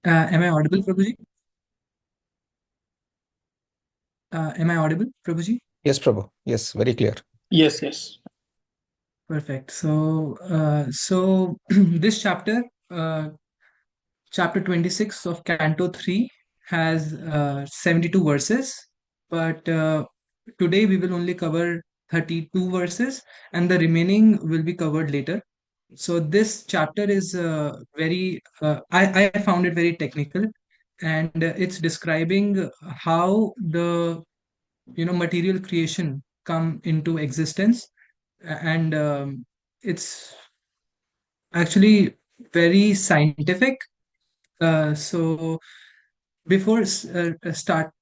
Am I audible, Prabhuji? Am I audible, Prabhuji? Yes, Prabhu. Yes, very clear. Yes, yes. Perfect. So this chapter, chapter 26 of Canto 3, has 72 verses, but today we will only cover 32 verses, and the remaining will be covered later. So this chapter is I found it very technical, and it's describing how the material creation come into existence, and it's actually very scientific. So before starting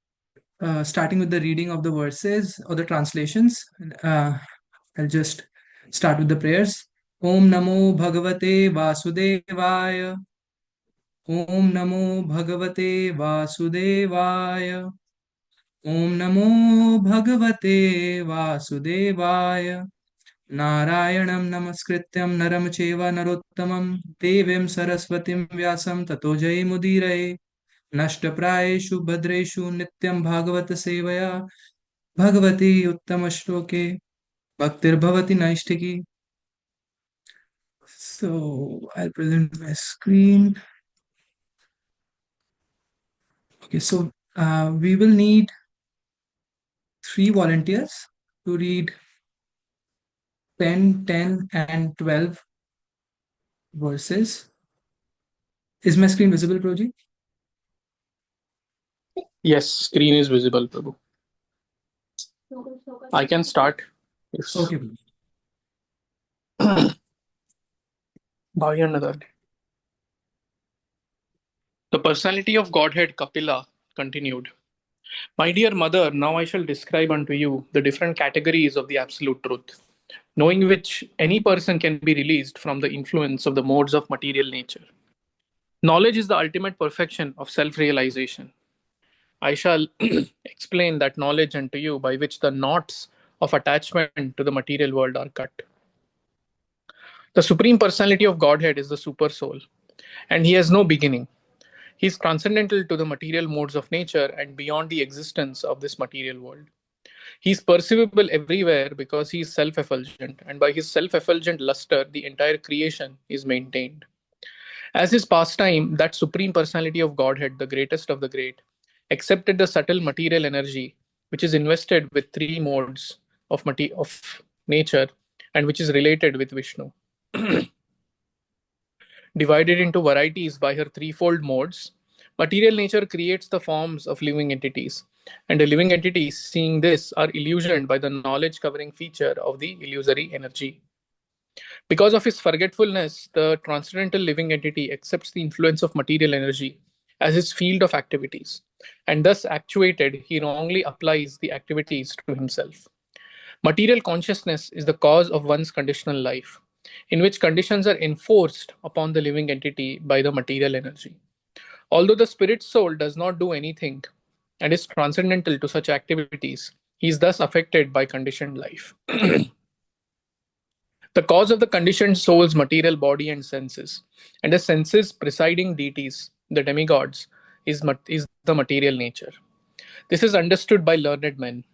with the reading of the verses or the translations, I'll just start with the prayers. Om Namo Bhagavate Vasudevaya. Om Namo Bhagavate Vasudevaya. Om Namo Bhagavate Vasudevaya. नारायणं नमस्कृत्यं नरं चैव नरोत्तमं देवीं सरस्वतीं व्यासं ततो जयमुदीरये नष्टप्रायेषु भद्रेषु नित्यं भागवत सेवया Bhagwati उत्तमश्लोके भक्तिर्भवति नैष्ठिकी. So I'll present my screen. Okay, so we will need 3 volunteers to read 10, 10, and 12 verses. Is my screen visible, Proji? Yes, screen is visible, Prabhu. I can start. Yes. Okay. The personality of Godhead Kapila continued. My dear mother, now I shall describe unto you the different categories of the absolute truth, knowing which any person can be released from the influence of the modes of material nature. Knowledge is the ultimate perfection of self realization. I shall explain that knowledge unto you by which the knots of attachment to the material world are cut. The Supreme Personality of Godhead is the Super Soul, and He has no beginning. He is transcendental to the material modes of nature and beyond the existence of this material world. He is perceivable everywhere because he is self effulgent, and by his self effulgent luster, the entire creation is maintained. As his pastime, that Supreme Personality of Godhead, the greatest of the great, accepted the subtle material energy which is invested with three modes of nature and which is related with Vishnu. Divided into varieties by her threefold modes, material nature creates the forms of living entities, and the living entities, seeing this, are illusioned by the knowledge covering feature of the illusory energy. Because of his forgetfulness, the transcendental living entity accepts the influence of material energy as his field of activities, and thus actuated, he wrongly applies the activities to himself. Material consciousness is the cause of one's conditional life, in which conditions are enforced upon the living entity by the material energy. Although the spirit soul does not do anything and is transcendental to such activities, he is thus affected by conditioned life. The cause of the conditioned soul's material body and senses, and the senses presiding deities, the demigods, is the material nature. This is understood by learned men.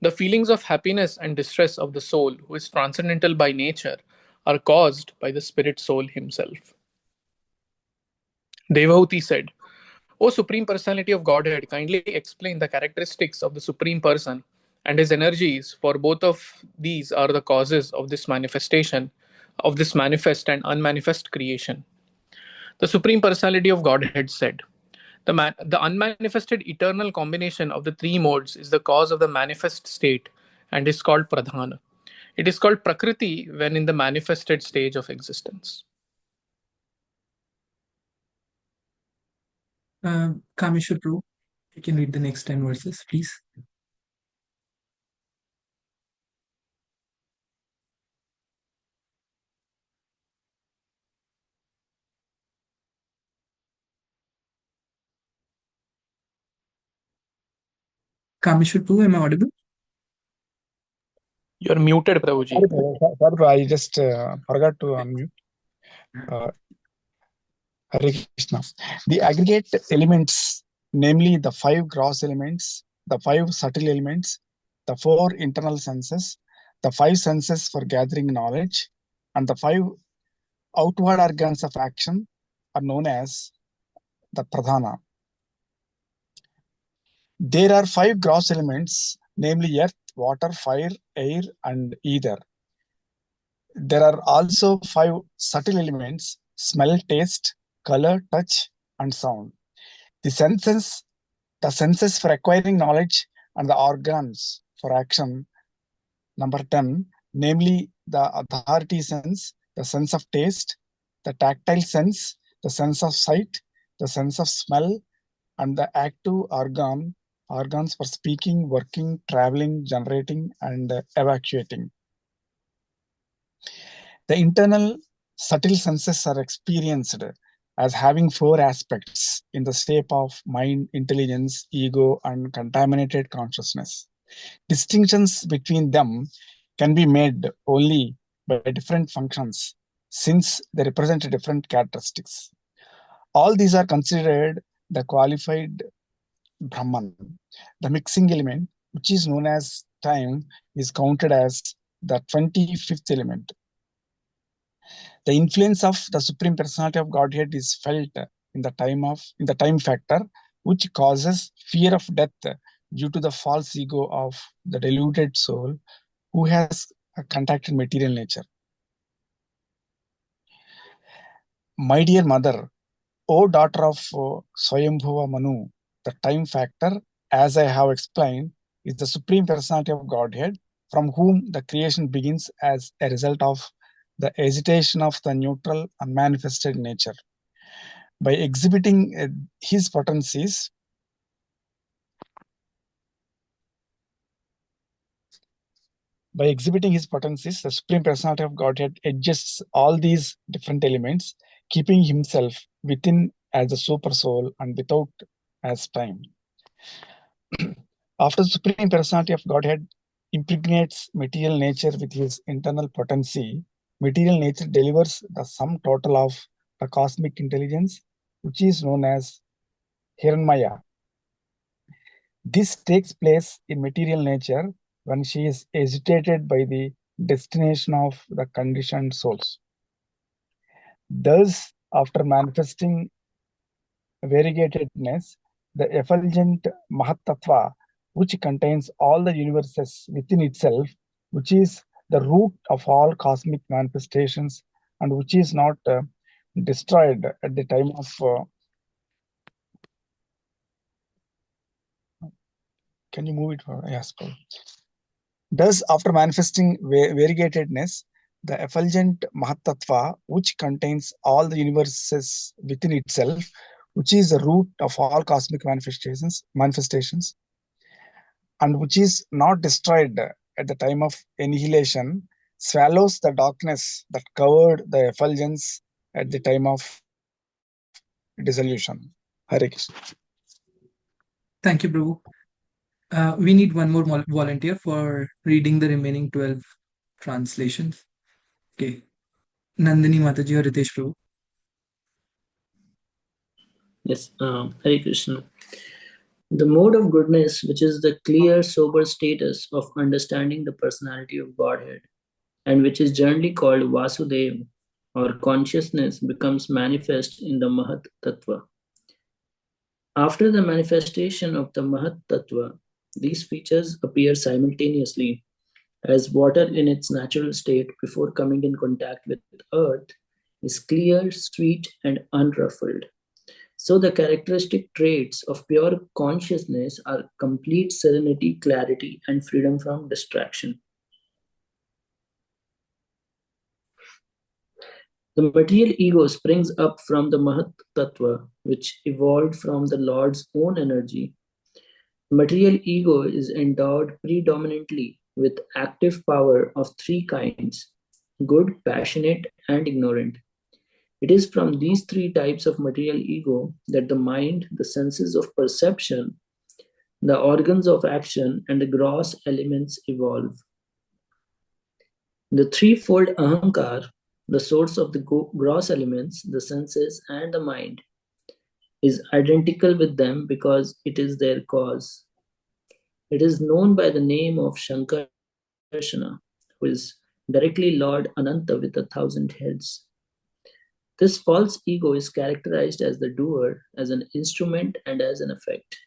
The feelings of happiness and distress of the soul, who is transcendental by nature, are caused by the spirit soul himself. Devahuti said, O Supreme Personality of Godhead, kindly explain the characteristics of the Supreme Person and his energies, for both of these are the causes of this manifestation, of this manifest and unmanifest creation. The Supreme Personality of Godhead said, the unmanifested eternal combination of the three modes is the cause of the manifest state and is called Pradhana. It is called Prakriti when in the manifested stage of existence. Kameshwar Prabhu, you can read the next 10 verses, please. Kameshwar Prabhu, am I audible? You're muted, Prabhuji. Sorry, I just forgot to unmute. Hare Krishna. The aggregate elements, namely the 5 gross elements, the 5 subtle elements, the 4 internal senses, the 5 senses for gathering knowledge, and the 5 outward organs of action are known as the pradhana. There are 5 gross elements, namely earth, water, fire, air, and ether. There are also 5 subtle elements: smell, taste, color, touch, and sound. The senses for acquiring knowledge and the organs for action, number 10, namely the authority sense, the sense of taste, the tactile sense, the sense of sight, the sense of smell, and the active organs for speaking, working, traveling, generating, and evacuating. The internal subtle senses are experienced as having 4 aspects in the shape of mind, intelligence, ego, and contaminated consciousness. Distinctions between them can be made only by different functions, since they represent different characteristics. All these are considered the qualified Brahman. The mixing element, which is known as time, is counted as the 25th element. The influence of the Supreme Personality of Godhead is felt in the time factor, which causes fear of death due to the false ego of the deluded soul who has contacted material nature. My dear mother, O daughter of Swayambhuva Manu, the time factor, as I have explained, is the Supreme Personality of Godhead, from whom the creation begins as a result of the agitation of the neutral unmanifested nature. By exhibiting his potencies, the Supreme Personality of Godhead adjusts all these different elements, keeping himself within as the super soul and without as time. After the Supreme Personality of Godhead impregnates material nature with his internal potency, material nature delivers the sum total of the cosmic intelligence, which is known as Hiranmaya. This takes place in material nature when she is agitated by the destination of the conditioned souls. Thus, after manifesting variegatedness, the effulgent Mahatattva, which contains all the universes within itself, which is the root of all cosmic manifestations and which is not destroyed at the time of can you move it for yes, Paul. Thus, after manifesting variegatedness, the effulgent Mahatattva, which contains all the universes within itself, which is the root of all cosmic manifestations, and which is not destroyed at the time of annihilation, swallows the darkness that covered the effulgence at the time of dissolution. Hare Krishna. Thank you, Prabhu. We need one more volunteer for reading the remaining 12 translations. Okay. Nandini Mataji or Ritesh Prabhu. Yes, Hare Krishna. The mode of goodness, which is the clear, sober status of understanding the personality of Godhead, and which is generally called Vasudev, or consciousness, becomes manifest in the Mahat Tattva. After the manifestation of the Mahat Tattva, these features appear simultaneously as water in its natural state before coming in contact with earth is clear, sweet, and unruffled. So the characteristic traits of pure consciousness are complete serenity, clarity, and freedom from distraction. The material ego springs up from the Mahat Tattva, which evolved from the Lord's own energy. The material ego is endowed predominantly with active power of 3 kinds: good, passionate, and ignorant. It is from these 3 types of material ego that the mind, the senses of perception, the organs of action, and the gross elements evolve. The threefold ahankar, the source of the gross elements, the senses, and the mind, is identical with them because it is their cause. It is known by the name of Shankarsana, who is directly Lord Ananta with 1,000 heads. This false ego is characterized as the doer, as an instrument, and as an effect.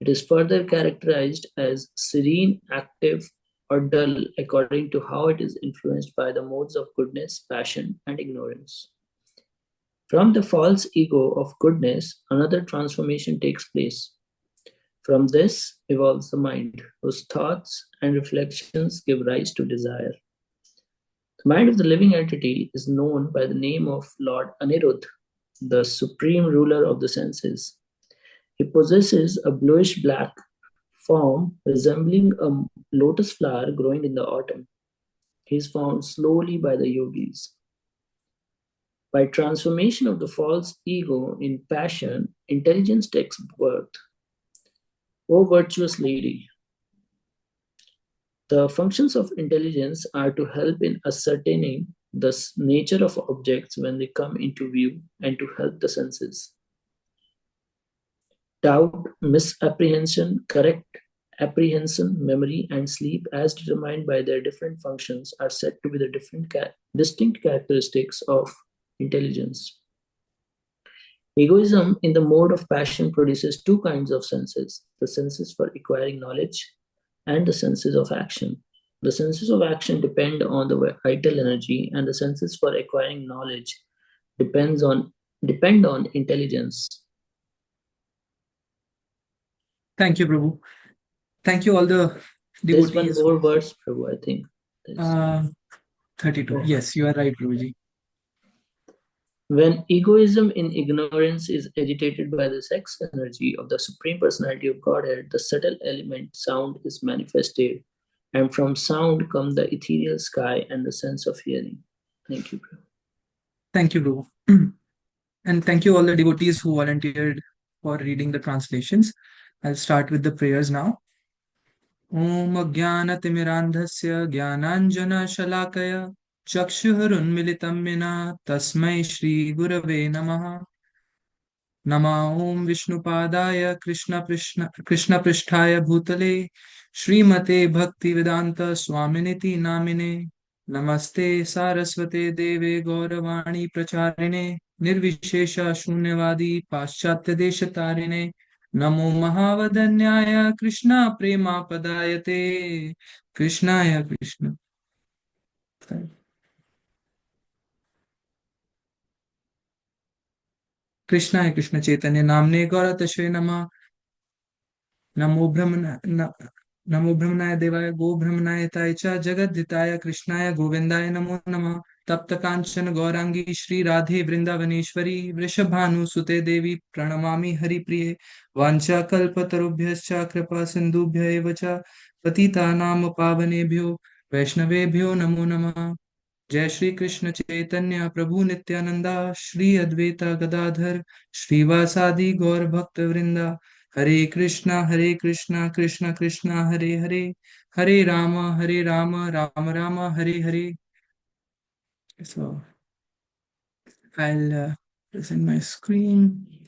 It is further characterized as serene, active, or dull according to how it is influenced by the modes of goodness, passion, and ignorance. From the false ego of goodness, another transformation takes place. From this evolves the mind, whose thoughts and reflections give rise to desire. The mind of the living entity is known by the name of Lord Anirudh, the supreme ruler of the senses. He possesses a bluish black form resembling a lotus flower growing in the autumn. He is found slowly by the yogis. By transformation of the false ego in passion, intelligence takes birth. O virtuous lady, the functions of intelligence are to help in ascertaining the nature of objects when they come into view and to help the senses. Doubt, misapprehension, correct apprehension, memory, and sleep, as determined by their different functions, are said to be the distinct characteristics of intelligence. Egoism in the mode of passion produces two kinds of senses, the senses for acquiring knowledge and the senses of action. The senses of action depend on the vital energy, and the senses for acquiring knowledge depend on intelligence. Thank you, Prabhu. Thank you all the There's one devotees. more verse, Prabhu, I think. 32. Oh. Yes, you are right, Prabhuji. When egoism in ignorance is agitated by the sex energy of the Supreme Personality of Godhead, the subtle element sound is manifested, and from sound come the ethereal sky and the sense of hearing. Thank you, Prabhu. Thank you, Prabhu. And thank you all the devotees who volunteered for reading the translations. I'll start with the prayers now. Om Ajnanatimirandhasya Jnananjana Chakshurunmilitam Yena Tasmai Shri Gurave Namaha. Nama Om Vishnupadaya Krishna Pristhaya Bhutale Srimate Bhaktivedanta Swaminiti Namine Namaste Saraswate Deve Gauravani Pracharine Nirvishesha Shunyavadi Paschatya Deshatarine Namo Mahavadanyaya Krishna Prema Padayate Krishnaya Krishna. Krishnaya Krishna Chaitanya Namne Gauratashve Nama Namo Brahmanaya Devaya Go Brahmanaya Taicha Jagadhitaya Krishnaya Govindaya Namo Namah Tapta Kanchana Gaurangi Shri Radhe Vrindavaneshwari Vrishabhanu Sute Devi Pranamami Hari Priye Vancha Kalpatarubhyascha Kripa Sindhubhya Evacha Patita Nam Pavanebhyo Vaishnavebhyo Namo Namah Jai Shri Krishna Chaitanya Prabhu Nityananda Shri Advaita Gadadhar Srivasadi Gaur Bhakta Vrinda Hare Krishna Krishna Krishna Hare Hare Hare Rama Rama Rama Hare Hare. So I'll present my screen.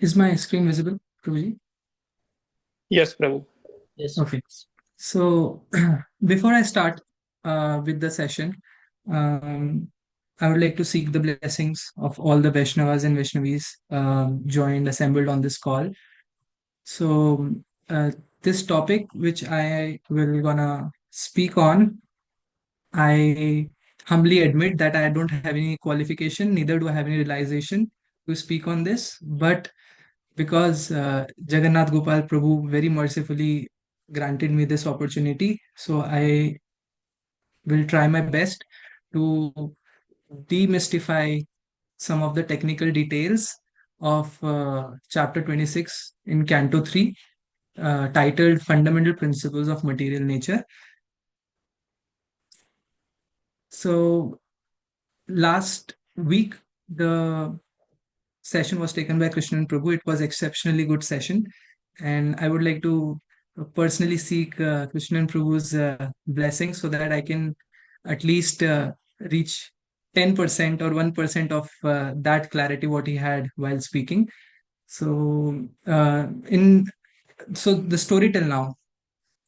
Is my screen visible, Prabhuji? Yes, Prabhu. Yes. Okay. So before I start with the session, I would like to seek the blessings of all the Vaishnavas and Vaishnavis assembled on this call. So this topic, which I will gonna speak on, I humbly admit that I don't have any qualification, neither do I have any realization to speak on this, but because Jagannath Gopal Prabhu very mercifully granted me this opportunity. So I will try my best to demystify some of the technical details of chapter 26 in Canto 3, titled Fundamental Principles of Material Nature. So last week, the session was taken by Krishnan Prabhu. It was exceptionally good session. And I would like to personally seek Krishnan Prabhu's blessing so that I can at least reach 10% or 1% of that clarity what he had while speaking. So the story till now.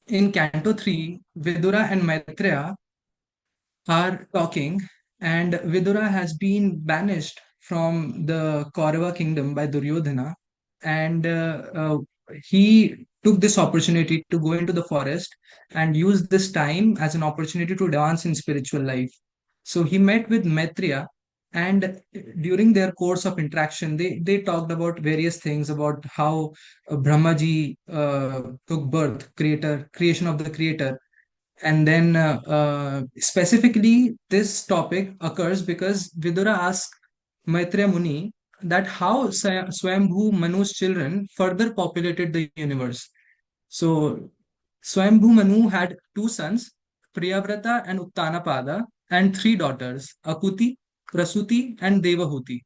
In Canto 3, Vidura and Maitreya are talking, and Vidura has been banished from the Kaurava kingdom by Duryodhana, and he took this opportunity to go into the forest and use this time as an opportunity to advance in spiritual life. So he met with Maitreya, and during their course of interaction, they talked about various things about how Brahmaji took birth, creation of the creator, and then specifically, this topic occurs because Vidura asked Maitreya Muni that how Swayambhu Manu's children further populated the universe. So Swayambhu Manu had two sons, Priyavrata and Uttanapada, and three daughters, Akuti, Prasuti, and Devahuti.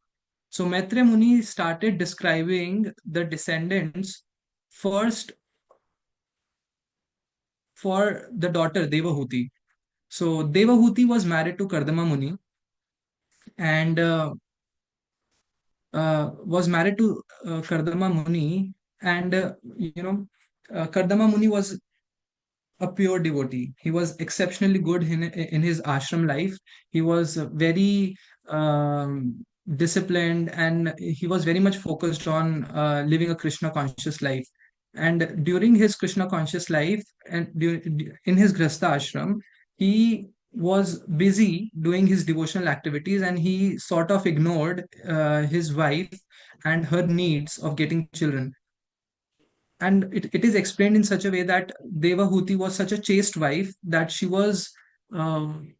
So Maitreya Muni started describing the descendants first for the daughter Devahuti. So Devahuti was married to Kardama Muni and Kardama Muni, and Kardama Muni was a pure devotee. He was exceptionally good in his ashram life. He was very disciplined, and he was very much focused on living a Krishna conscious life. And during his Krishna conscious life and in his Grasta ashram, he was busy doing his devotional activities, and he sort of ignored his wife and her needs of getting children. And it is explained in such a way that Devahuti was such a chaste wife that she was, um,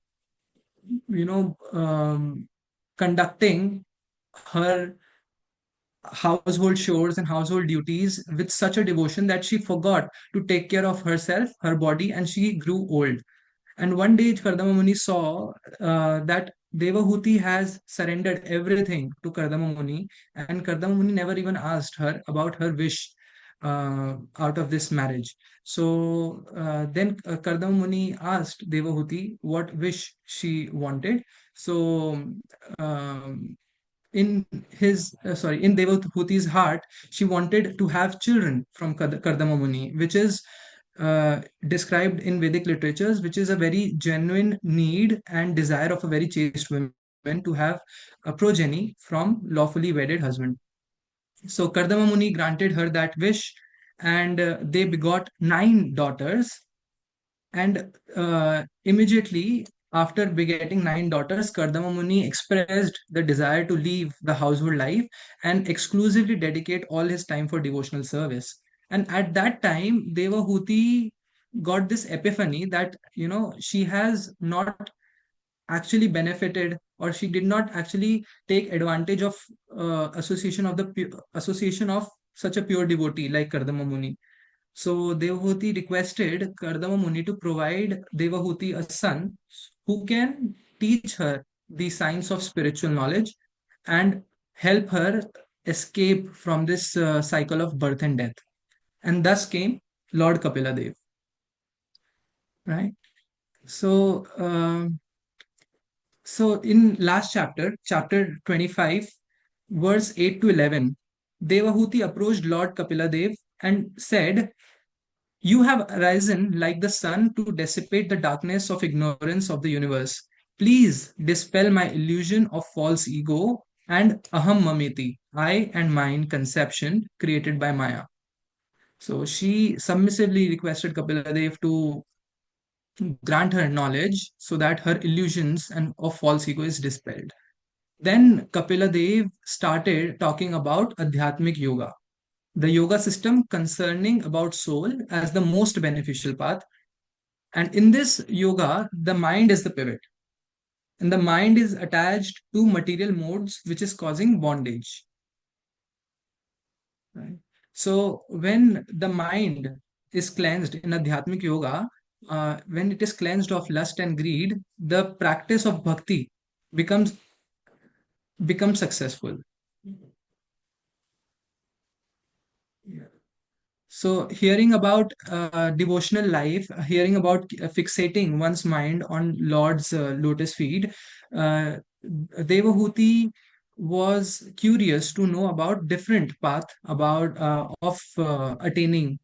conducting her household chores and household duties with such a devotion that she forgot to take care of herself, her body, and she grew old. And one day, Kardama Muni saw that Devahuti has surrendered everything to Kardama Muni, and Kardama Muni never even asked her about her wish out of this marriage. So then Kardama Muni asked Devahuti what wish she wanted. So in Devahuti's heart, she wanted to have children from Kardama Muni, which is described in Vedic literatures, which is a very genuine need and desire of a very chaste woman to have a progeny from lawfully wedded husband. So Kardama Muni granted her that wish, and they begot 9 daughters. And immediately after begetting 9 daughters, Kardama Muni expressed the desire to leave the household life and exclusively dedicate all his time for devotional service. And at that time, Devahuti got this epiphany that, she has not actually benefited, or she did not actually take advantage of association of such a pure devotee like Kardama Muni. So Devahuti requested Kardama Muni to provide Devahuti a son who can teach her the science of spiritual knowledge and help her escape from this cycle of birth and death. And thus came Lord Kapila Dev. Right? So, in last chapter, chapter 25, verse 8 to 11, Devahuti approached Lord Kapila Dev and said, "You have arisen like the sun to dissipate the darkness of ignorance of the universe. Please dispel my illusion of false ego and aham mameti, I and mine conception created by Maya." So she submissively requested Kapila Dev to grant her knowledge so that her illusions and of false ego is dispelled. Then Kapila Dev started talking about Adhyatmic Yoga. the yoga system concerning about soul as the most beneficial path. And in this yoga, the mind is the pivot. And the mind is attached to material modes, which is causing bondage. Right? So when the mind is cleansed in Adhyatmic Yoga, when it is cleansed of lust and greed, the practice of bhakti becomes successful. Yeah. So hearing about devotional life, hearing about fixating one's mind on Lord's lotus feet, Devahuti was curious to know about different path about of attaining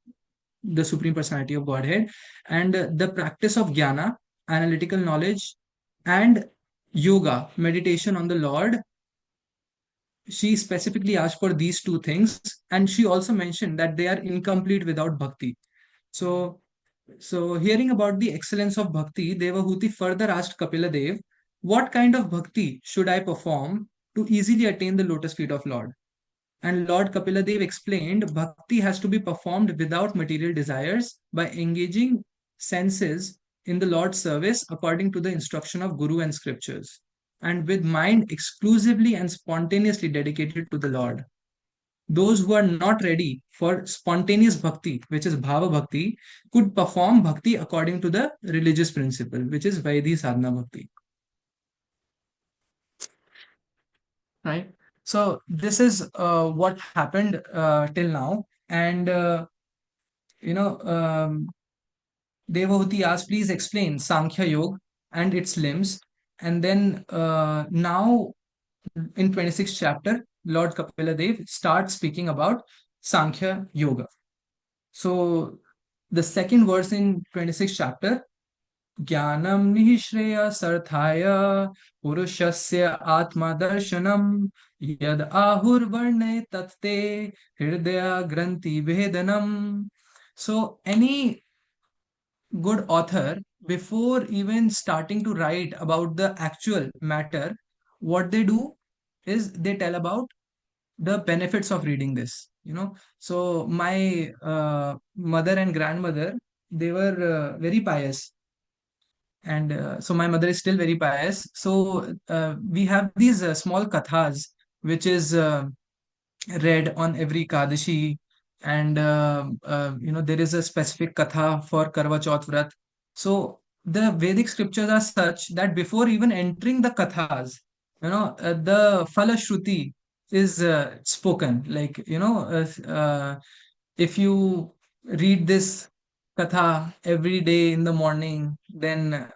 the Supreme Personality of Godhead, and the practice of jnana, analytical knowledge, and yoga, meditation on the Lord. She specifically asked for these two things, and she also mentioned that they are incomplete without bhakti. So hearing about the excellence of bhakti, Devahuti further asked Kapila Dev, what kind of bhakti should I perform to easily attain the lotus feet of Lord? And Lord Kapila Dev explained, bhakti has to be performed without material desires by engaging senses in the Lord's service according to the instruction of Guru and scriptures, and with mind exclusively and spontaneously dedicated to the Lord. Those who are not ready for spontaneous bhakti, which is bhava bhakti, could perform bhakti according to the religious principle, which is Vaidhi sadhana bhakti. Right? So this is what happened till now. And, Devahuti asked, please explain Sankhya Yoga and its limbs. And then now in 26th chapter, Lord Kapila Dev starts speaking about Sankhya Yoga. So the second verse in 26th chapter, Jnanam nihishreya sarthaya purushasya atma darshanam yad ahur varne tatte hridaya granthi vedanam. So any good author, before even starting to write about the actual matter, what they do is they tell about the benefits of reading this. So my mother and grandmother, they were very pious, and so my mother is still very pious. So we have these small kathas which is read on every Kadashi, and there is a specific katha for Karva Chauth Vrat. So the Vedic scriptures are such that before even entering the kathas, the Phala Shruti is spoken. Like, if you read this katha every day in the morning, then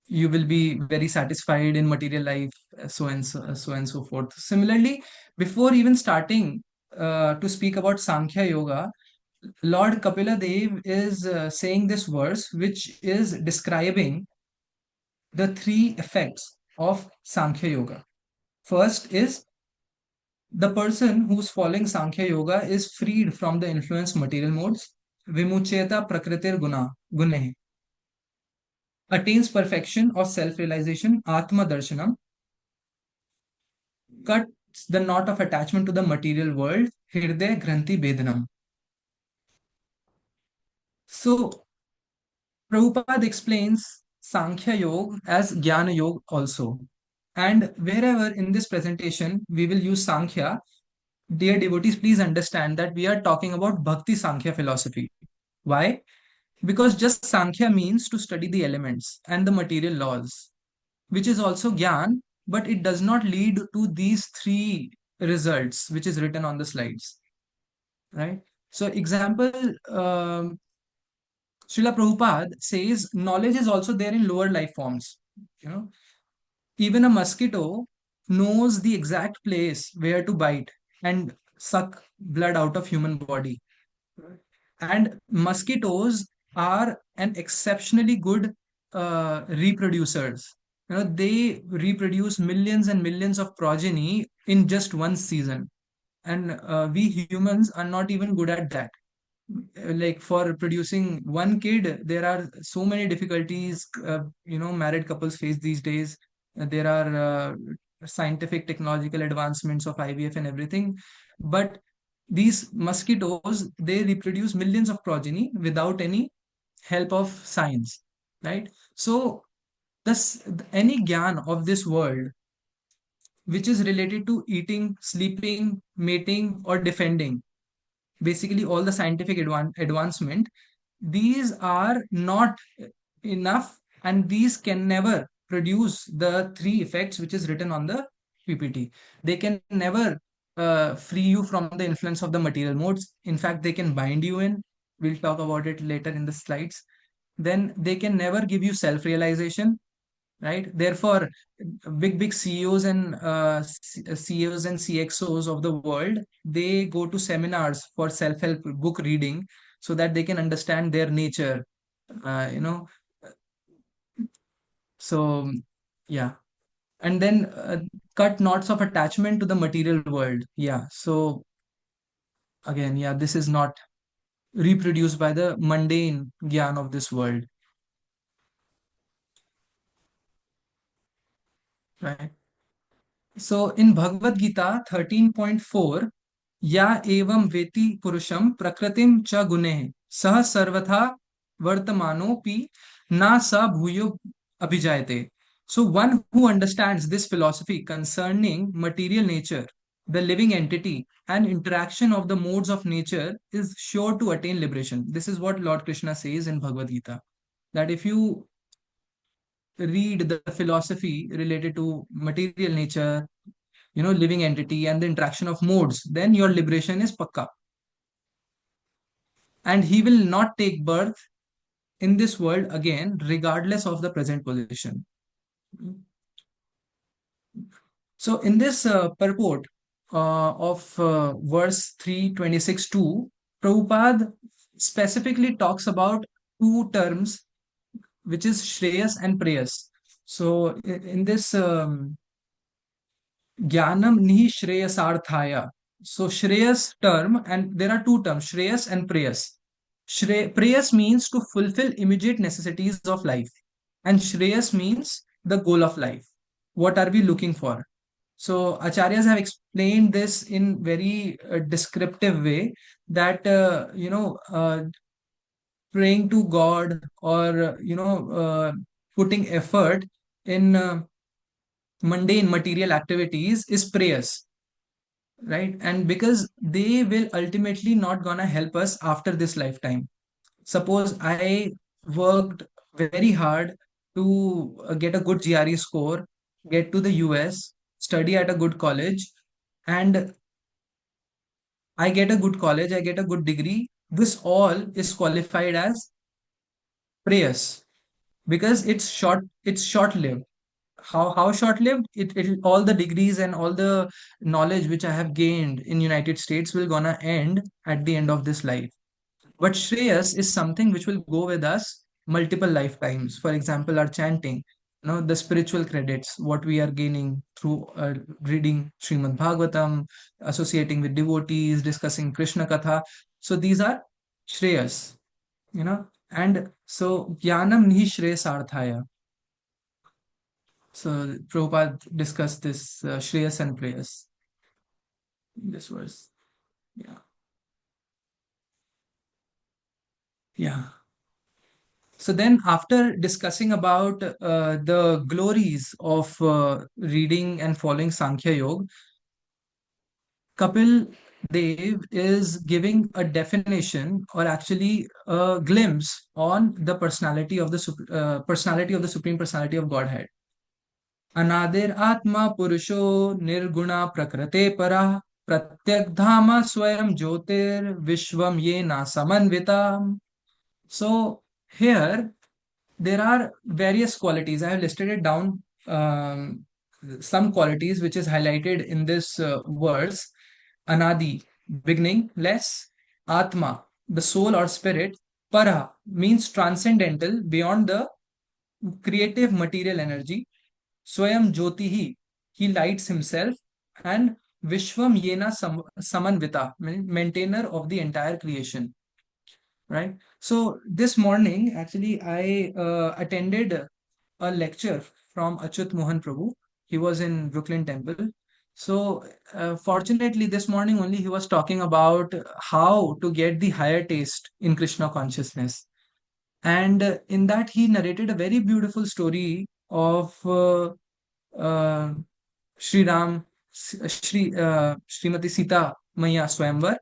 you will be very satisfied in material life, so and so forth. Similarly, before even starting to speak about Sankhya Yoga, Lord Kapila Dev is saying this verse, which is describing the three effects of Sankhya Yoga. First is the person who's following Sankhya Yoga is freed from the influence material modes. Vimucheta prakritir gune, attains perfection of self-realization, Atma Darshanam, cuts the knot of attachment to the material world, Hriday Granthi Bedanam. So, Prabhupada explains Sankhya Yoga as Jnana Yoga also. And wherever in this presentation we will use Sankhya, dear devotees, please understand that we are talking about Bhakti Sankhya philosophy. Why? Because just Sankhya means to study the elements and the material laws, which is also Gyan, but it does not lead to these three results, which is written on the slides. Right? So, example, Srila Prabhupada says knowledge is also there in lower life forms. Even a mosquito knows the exact place where to bite and suck blood out of human body. And mosquitoes are an exceptionally good reproducers. They reproduce millions and millions of progeny in just one season, and we humans are not even good at that. Like, for producing one kid, there are so many difficulties married couples face these days. There are scientific technological advancements of IVF and everything, but these mosquitoes, they reproduce millions of progeny without any help of science, right? So this, any gyan of this world which is related to eating, sleeping, mating, or defending, basically all the scientific advancement, these are not enough, and these can never produce the three effects which is written on the PPT. They can never free you from the influence of the material modes. In fact, they can bind you in. We'll talk about it later in the slides. Then they can never give you self-realization, right? Therefore, big CEOs and CEOs and CXOs of the world, they go to seminars for self-help book reading so that they can understand their nature. You know, so yeah, and then cut knots of attachment to the material world. Yeah, so again, yeah, this is not reproduced by the mundane gyan of this world, right? So in Bhagavad Gita 13.4, या एवं वेति पुरुषम प्रकृतिम च गुणैः सह सर्वथा वर्तमानोपि ना स भूयो abhijayate. So one who understands this philosophy concerning material nature, the living entity, and interaction of the modes of nature is sure to attain liberation. This is what Lord Krishna says in Bhagavad Gita, that if you read the philosophy related to material nature, living entity, and the interaction of modes, then your liberation is pakka. And he will not take birth in this world again, regardless of the present position. So in this purport of verse 326.2, Prabhupada specifically talks about two terms, which is Shreyas and Preyas. So in this Jnanam Nihi Shreyasarthaya. So Shreyas term, and there are two terms, Shreyas and Preyas. Preyas means to fulfill immediate necessities of life, and Shreyas means the goal of life. What are we looking for? So Acharyas have explained this in very descriptive way, that praying to God, or putting effort in mundane material activities is prayers, right? And because they will ultimately not gonna help us after this lifetime. Suppose I worked very hard to get a good GRE score, get to the US, study at a good college, and I get a good college, I get a good degree. This all is qualified as prayers because it's short-lived. How short-lived? It all the degrees and all the knowledge which I have gained in United States will gonna end at the end of this life. But Shreyas is something which will go with us multiple lifetimes. For example, our chanting, the spiritual credits, what we are gaining through reading Srimad Bhagavatam, associating with devotees, discussing Krishna Katha. So these are Shreyas, and so Jnanam Nihi Shreyasarthaya. So Prabhupada discussed this Shreyas and Preyas in this verse. Yeah. Yeah. So then after discussing about the glories of reading and following Sankhya Yoga, Kapil Dev is giving a definition, or actually a glimpse on the personality of the Supreme Personality of Godhead. अनादिर आत्मा पुरुषो निर्गुणा प्रकृते परः प्रत्यक धाम स्वयं ज्योतिर विश्वम ये ना समन्विता. So here there are various qualities. I have listed it down, some qualities which is highlighted in this verse. Anadi, beginning, less. Atma, the soul or spirit. Para means transcendental, beyond the creative material energy. Swayam Jyotihi, he lights himself, and Vishwam Yena Samanvita, maintainer of the entire creation. Right? So this morning, actually, I attended a lecture from Achyut Mohan Prabhu. He was in Brooklyn Temple. So, fortunately, this morning only he was talking about how to get the higher taste in Krishna consciousness. And in that, he narrated a very beautiful story of uh, Sri Ram, Srimati Sita Maya Swayamvar,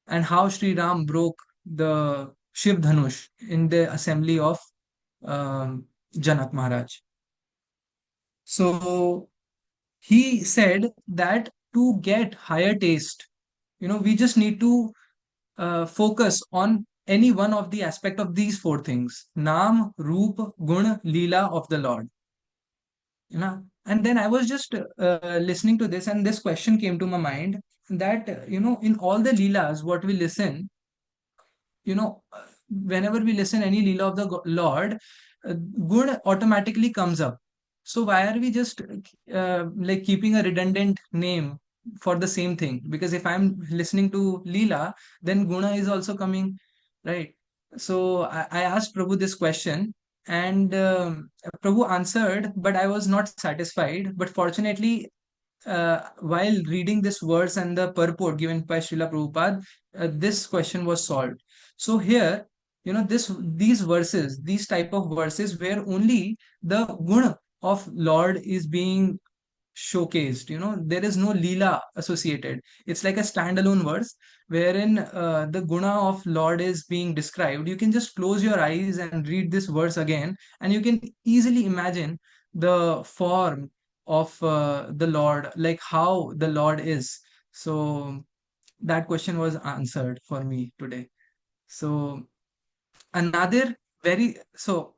and how Sri Ram broke the Shiv Dhanush in the assembly of Janak Maharaj. So he said that to get higher taste, we just need to focus on any one of the aspect of these four things: Naam, Roop, Gun, Leela of the Lord. And then I was just listening to this, and this question came to my mind that, in all the Leelas, what we listen, whenever we listen any Leela of the Lord, Gun automatically comes up. So why are we just like keeping a redundant name for the same thing? Because if I'm listening to Leela, then Guna is also coming, right? So I asked Prabhu this question, and Prabhu answered, but I was not satisfied. But fortunately, while reading this verse and the purport given by Srila Prabhupada, this question was solved. So here, these verses, these type of verses where only the guna of Lord is being showcased, there is no leela associated. It's like a standalone verse wherein the guna of Lord is being described. You can just close your eyes and read this verse again, and you can easily imagine the form of the Lord, like how the Lord is. So that question was answered for me today. So another so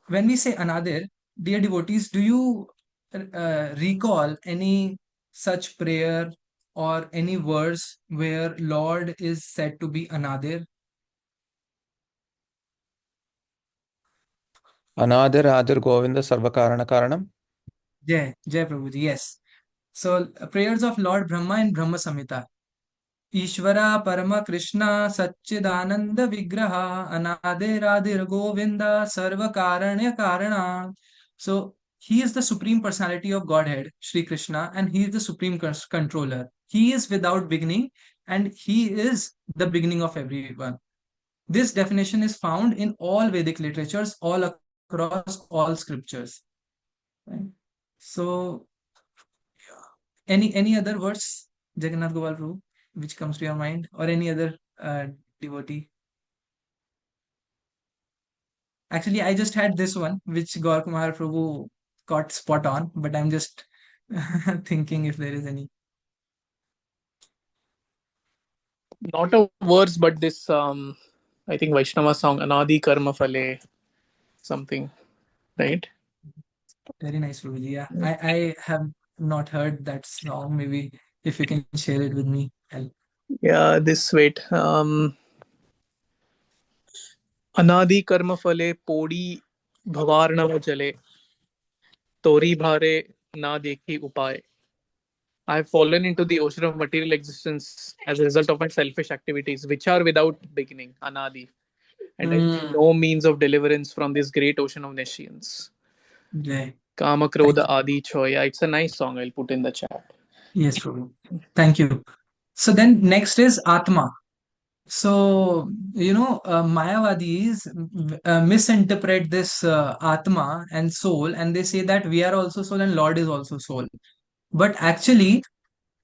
when we say another, dear devotees, do you recall any such prayer or any verse where Lord is said to be another? Anadir Adir Govinda Sarvakarana Karanam. Jai Prabhuji, yes. So prayers of Lord Brahma in Brahma Samhita. Ishvara Parama Krishna Satchidananda Vigraha Anadiradir Govinda Sarva Karanya Karana. So he is the Supreme Personality of Godhead, Sri Krishna, and he is the Supreme Controller. He is without beginning, and he is the beginning of everyone. This definition is found in all Vedic literatures, all across all scriptures. Right? So any other words, Jagannath Gopal Prabhu, which comes to your mind, or any other devotee? Actually, I just had this one, which Gaur Kumar Prabhu got spot on, but I'm just thinking if there is any. Not a verse, but this I think Vaishnava song Anadi Karma Phale something, right? Very nice, Prabhuji. Yeah, I have not heard that song. Maybe if you can share it with me. Yeah, this wait. Anadi Karma Phale Podi Bhavarnava Jale Tori Bhare Na Dekhi Upay. I have fallen into the ocean of material existence as a result of my selfish activities, which are without beginning, Anadi. And I see no means of deliverance from this great ocean of nescience. Jai. Kama Krodha Adi Choya. It's a nice song. I'll put in the chat. Yes, Prabhu. Thank you. So then next is Atma. So, Mayavadis misinterpret this Atma and soul, and they say that we are also soul and Lord is also soul. But actually,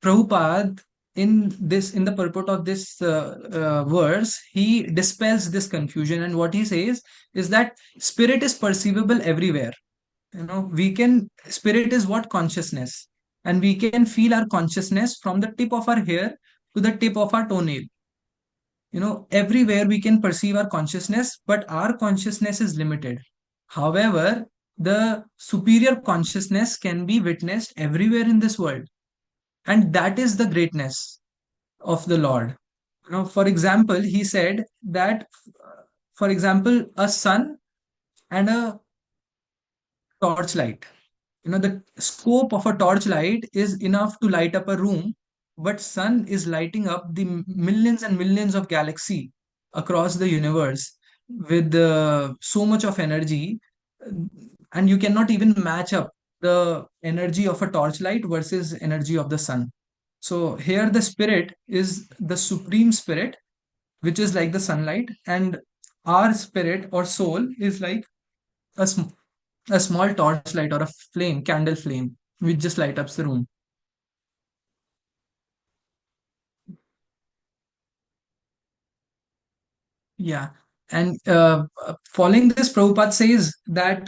Prabhupada, in the purport of this verse, he dispels this confusion, and what he says is that spirit is perceivable everywhere. Spirit is what? Consciousness, and we can feel our consciousness from the tip of our hair to the tip of our toenail. Everywhere we can perceive our consciousness, but our consciousness is limited. However, the superior consciousness can be witnessed everywhere in this world, and that is the greatness of the Lord. For example, he said that, for example, a sun and a torchlight. The scope of a torchlight is enough to light up a room, but sun is lighting up the millions and millions of galaxy across the universe with so much of energy, and you cannot even match up the energy of a torchlight versus energy of the sun. So here the spirit is the supreme spirit, which is like the sunlight, and our spirit or soul is like a, sm- a small torchlight or a flame, candle flame, which just light up the room. Yeah. And following this, Prabhupada says that,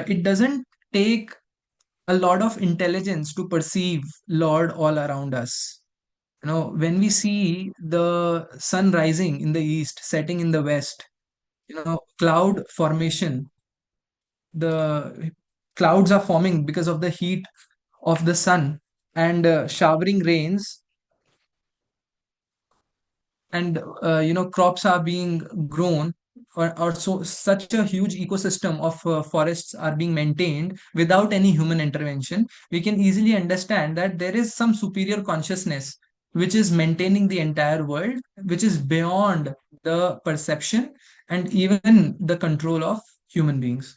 it doesn't take a lot of intelligence to perceive Lord all around us. When we see the sun rising in the east, setting in the west, cloud formation, the clouds are forming because of the heat of the sun, and showering rains, and crops are being grown, or so such a huge ecosystem of forests are being maintained without any human intervention. We can easily understand that there is some superior consciousness which is maintaining the entire world, which is beyond the perception and even the control of human beings,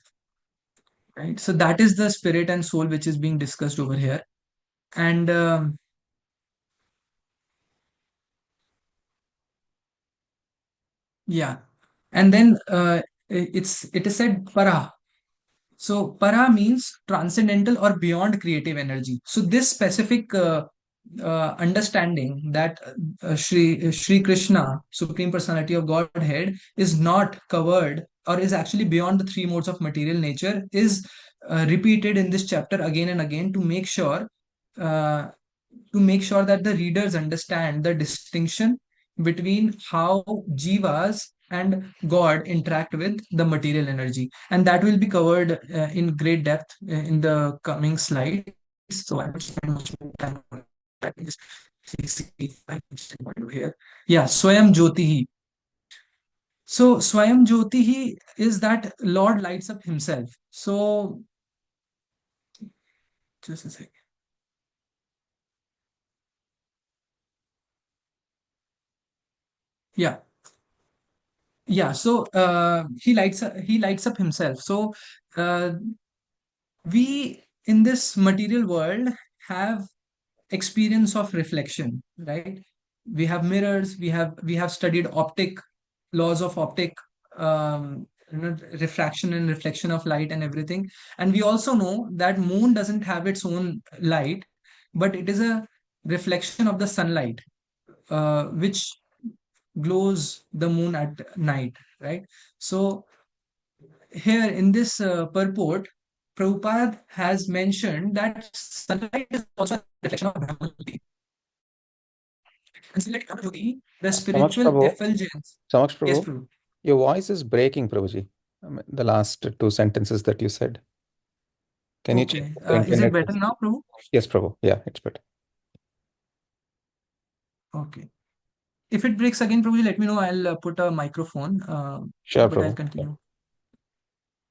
right? So that is the spirit and soul which is being discussed over here. And yeah, and then it is said para. So para means transcendental or beyond creative energy. So this specific understanding that Shri Krishna, Supreme Personality of Godhead, is not covered or is actually beyond the three modes of material nature is repeated in this chapter again and again uh, to make sure that the readers understand the distinction between how jivas and God interact with the material energy. And that will be covered in great depth in the coming slides. So I will spend much more time on that. Just see if I can see what to here. Yeah, Swayam Jyotihi. So Swayam Jyotihi is that Lord lights up himself. So just a second. Yeah. Yeah, so he lights up himself. So uh, we in this material world have experience of reflection, right? We have mirrors, we have studied optic laws of optic, refraction and reflection of light and everything. And we also know that moon doesn't have its own light, but it is a reflection of the sunlight, which glows the moon at night, right? So here in this purport, Prabhupada has mentioned that sunlight is also a reflection of Brahmajyoti. And sunlight Brahmajyoti, the Samaks spiritual Prabhu, effulgence. Samaks Yes, Prabhu, Prabhu. your voice is breaking, Prabhuji. The last two sentences that you said. Can you check Okay. the Is it internet? better now, Prabhu? Yes, Prabhu. Yeah, it's better. Okay. If it breaks again, Prabhu, let me know. I'll put a microphone, Sure, but I'll Prabhu. continue.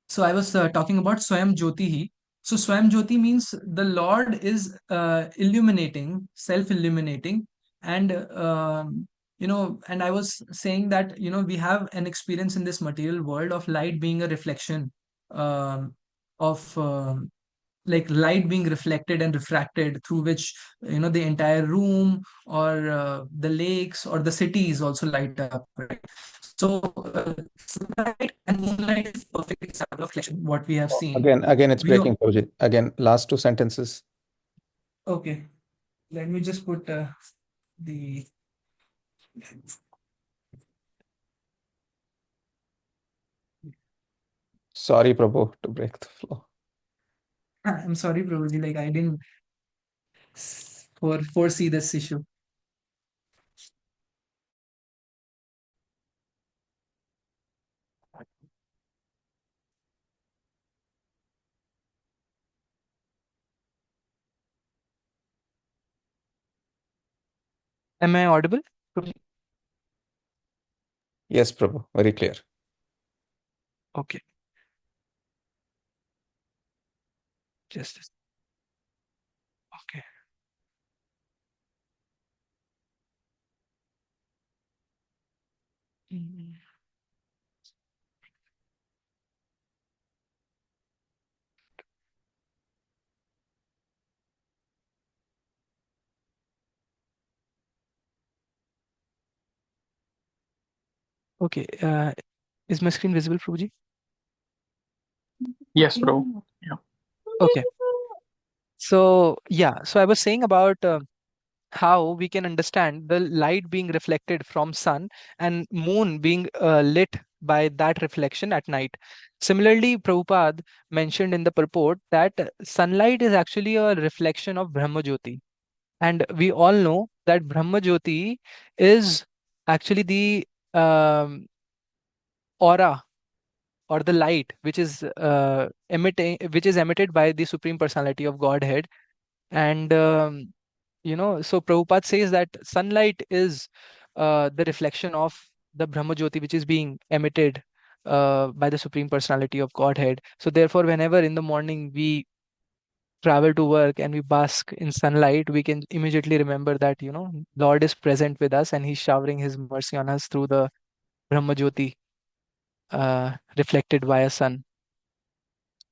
So I was talking about Swayam Jyotihi. So Swayam Jyoti means the Lord is illuminating, self-illuminating, and and I was saying that we have an experience in this material world of light being a reflection, um, of like light being reflected and refracted, through which the entire room or the lakes or the cities also light up, right? So sunlight and moonlight is perfect example of reflection what we have seen. Again, it's we breaking, Prabhuji. Again, last two sentences. Okay, let me just put the Sorry, Prabhu, to break the flow. I'm sorry, Prabhuji, like I didn't foresee this issue. Am I audible, Prabhuji? Yes, Prabhu, very clear. Okay, just okay. Mm. Okay. Is my screen visible, Prabhuji? Yes, bro. Yeah. Okay. So yeah, so I was saying about how we can understand the light being reflected from sun and moon being lit by that reflection at night. Similarly, Prabhupada mentioned in the purport that sunlight is actually a reflection of Brahmajyoti. And we all know that Brahmajyoti is actually the aura or the light which is emitted by the Supreme Personality of Godhead. And so Prabhupada says that sunlight is the reflection of the Brahmajyoti which is being emitted by the Supreme Personality of Godhead. So therefore, whenever in the morning we travel to work and we bask in sunlight, we can immediately remember that, Lord is present with us and He's showering His mercy on us through the Brahmajyoti reflected via sun,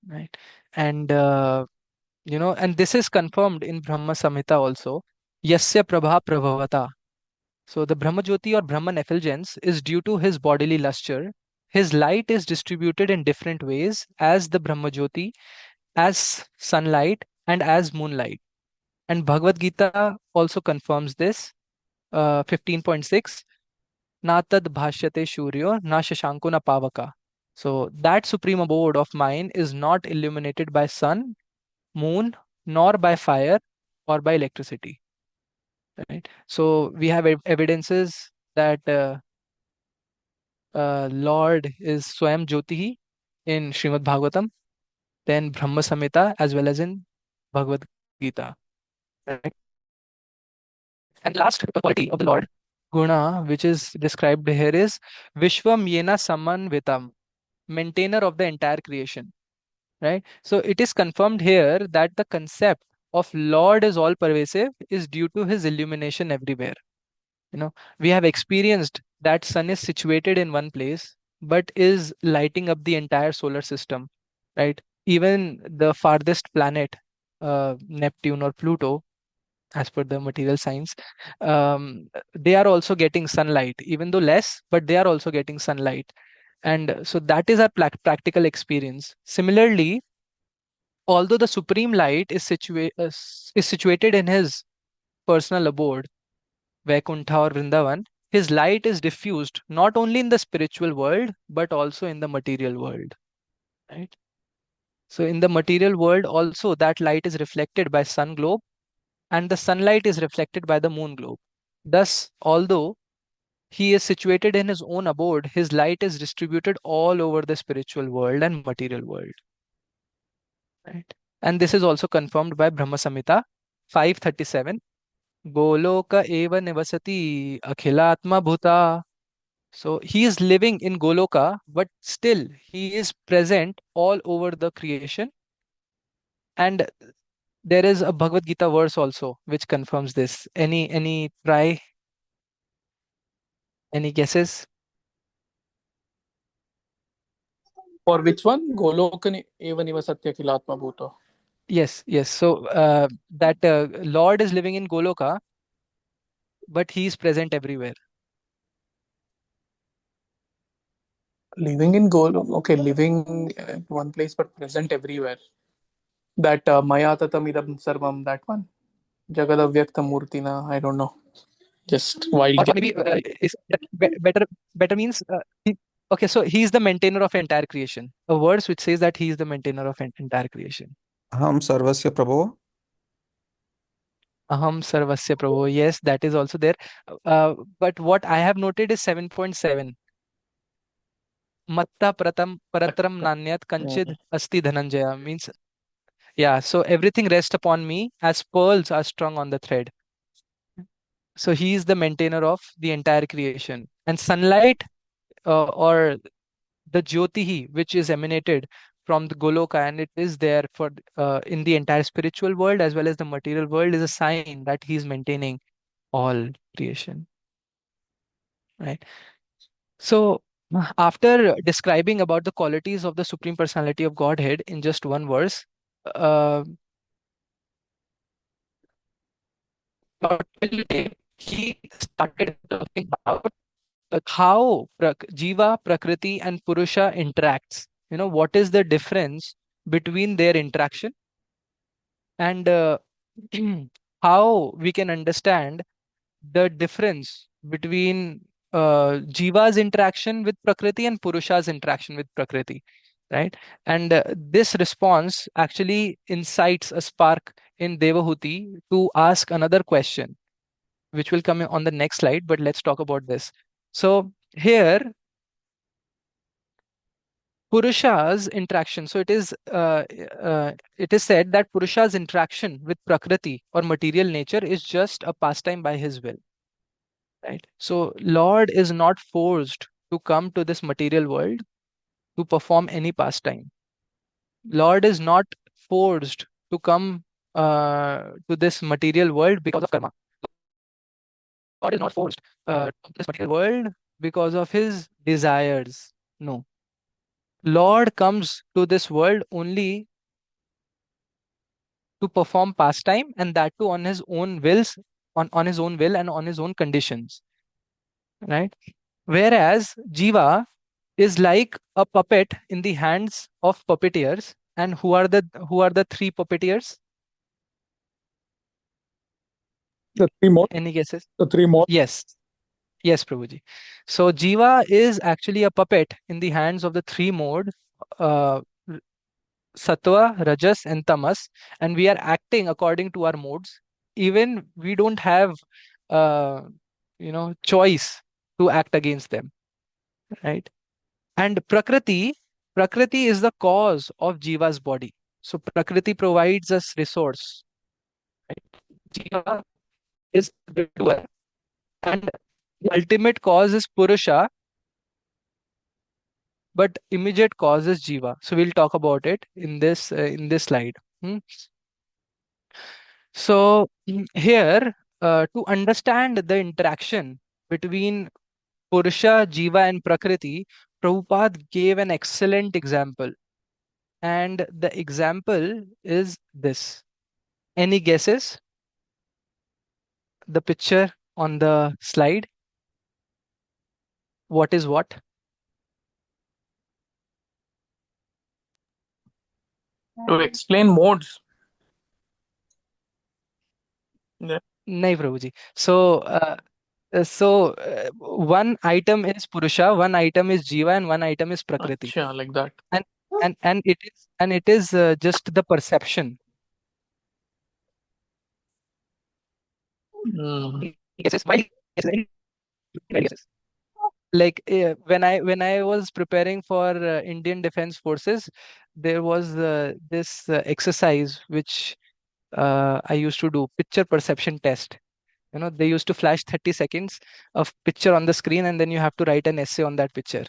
right? And and this is confirmed in Brahma Samhita also. Yasya Prabha Prabhavata. So the Brahmajyoti or Brahman effulgence is due to his bodily luster. His light is distributed in different ways as the Brahmajyoti, as sunlight, and as moonlight. And Bhagavad Gita also confirms this. 15.6 Na tad bhashyate shuryo na shashanko na pavaka. So that supreme abode of mine is not illuminated by sun, moon, nor by fire or by electricity. Right? So we have evidences that Lord is Swayam Jyotihi in Srimad Bhagavatam, then Brahma Samhita, as well as in Bhagavad Gita. Right? And last quality of the Lord, Guna, which is described here, is Vishwam Yena Samanvitam, maintainer of the entire creation. Right? So it is confirmed here that the concept of Lord is all pervasive is due to his illumination everywhere. We have experienced that sun is situated in one place but is lighting up the entire solar system, right? Even the farthest planet, Neptune or Pluto, as per the material science, they are also getting sunlight, even though less, but they are also getting sunlight. And so that is our practical experience. Similarly, although the supreme light is situated in his personal abode, Vaikuntha or Vrindavan, his light is diffused not only in the spiritual world but also in the material world. Right? So in the material world also that light is reflected by sun globe and the sunlight is reflected by the moon globe. Thus, although he is situated in his own abode, his light is distributed all over the spiritual world and material world. Right? And this is also confirmed by Brahma Samhita 537. Goloka eva nivasati akhilatma bhuta. So he is living in Goloka, but still he is present all over the creation. And there is a Bhagavad Gita verse also which confirms this. Any guesses? For which one? Golokani eva nivasatya kilatma bhuto. Yes, yes. So that Lord is living in Goloka, but he is present everywhere. Living in Golok. Okay, living at one place but present everywhere. That Maya Tatamidam Sarvam, that one. Jagadavyakta Murtina, I don't know. Just wild Or guess. maybe better means okay. So he is the maintainer of entire creation. A verse which says that he is the maintainer of entire creation. Aham Sarvasya Prabho. Aham Sarvasya Prabhu. Yes, that is also there. But what I have noted is 7.7. Matta paratram nanyat kanchid asti dhananjaya means, yeah, so everything rests upon me as pearls are strung on the thread. So he is the maintainer of the entire creation. And sunlight or the Jyotihi, which is emanated from the Goloka, and it is there for in the entire spiritual world as well as the material world, is a sign that he is maintaining all creation. Right. So after describing about the qualities of the Supreme Personality of Godhead in just one verse, uh, he started talking about how Jiva, Prakriti, and Purusha interacts. What is the difference between their interaction, and how we can understand the difference between Jiva's interaction with Prakriti and Purusha's interaction with Prakriti, right? And this response actually incites a spark in Devahuti to ask another question, which will come on the next slide, but let's talk about this. So here, Purusha's interaction. So it is said that Purusha's interaction with Prakriti or material nature is just a pastime by his will. Right. So Lord is not forced to come to this material world to perform any pastime. Lord is not forced to come to this material world because of karma. Lord is not forced to this material world because of his desires. No. Lord comes to this world only to perform pastime, and that too on his own wills, on his own will and on his own conditions. Right. Whereas Jiva is like a puppet in the hands of puppeteers. And who are the three puppeteers? The three more. Any guesses? The three more. Yes. Yes, Prabhuji. So Jiva is actually a puppet in the hands of the three modes, uh, Sattva, Rajas, and Tamas, and we are acting according to our modes. Even we don't have, uh, choice to act against them, right? And Prakriti is the cause of Jiva's body. So Prakriti provides us resource. Right? Jiva is the doer, and the ultimate cause is Purusha, but immediate cause is Jiva. So we'll talk about it in this slide. Hmm. So here, to understand the interaction between Purusha, Jiva, and Prakriti, Prabhupada gave an excellent example. And the example is this. Any guesses? The picture on the slide. What is what? To explain modes. Yeah. Nahi, Prabhuji. So, one item is Purusha, one item is Jiva, and one item is Prakriti. Acha, like that. And it is just the perception. Guesses? Why guesses? Any guesses? Like when I was preparing for Indian Defense Forces, there was this exercise which I used to do, picture perception test. They used to flash 30 seconds of picture on the screen, and then you have to write an essay on that picture.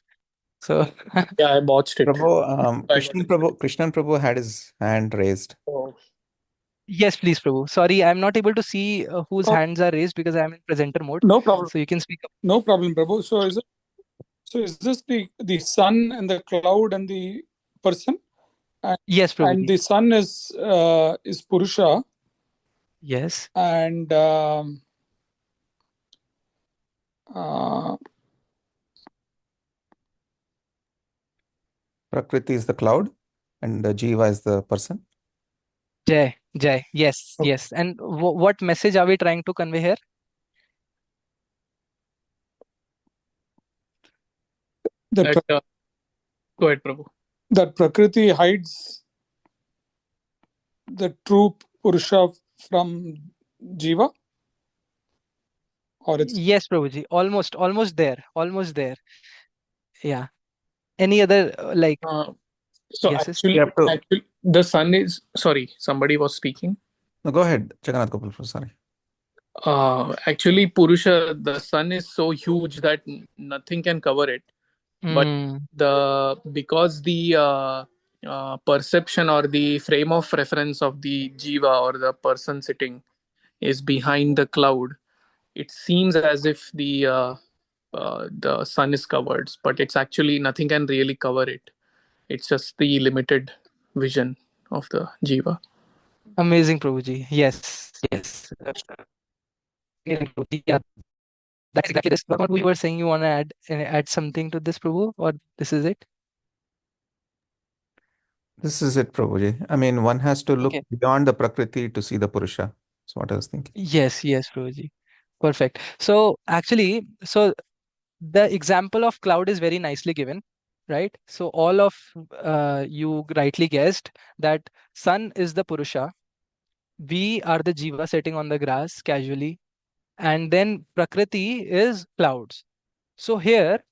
So Yeah, I botched it. Prabhu, Krishnan Prabhu had his hand raised. Oh. yes, please, Prabhu. Sorry, I'm not able to see whose Oh. hands are raised because I'm in presenter mode. No problem. So you can speak up. No problem, Prabhu. So is this the sun and the cloud and the person? Yes, Prabhu. And the sun is Purusha, Yes. and Prakriti is the cloud, and Jiva is the person. Jai. Yes, Okay. yes. And what message are we trying to convey here? that Go ahead, Prabhu. that Prakriti hides the true Purusha from Jiva? Or it's Yes, Prabhuji. Almost there. Yeah. Any other So guesses? actually, the sun is sorry. Somebody was speaking. No, go ahead, Jagannath Gopal. Sorry. Actually, Purusha, the sun is so huge that nothing can cover it. But because the perception or the frame of reference of the jiva or the person sitting is behind the cloud, it seems as if the sun is covered, but it's actually nothing can really cover it. It's just the limited vision of the jiva. Amazing, Prabhuji. Yes. Yeah. That's exactly this. What you were saying, you want to add something to this, Prabhu, or this is it? This is it, Prabhuji. I mean, one has to look Okay. beyond the Prakriti to see the Purusha. That's what I was thinking. Yes, Prabhuji. Perfect. So actually, so the example of cloud is very nicely given, right? So all of you rightly guessed that sun is the Purusha. We are the Jiva sitting on the grass casually, and then Prakriti is clouds. So here,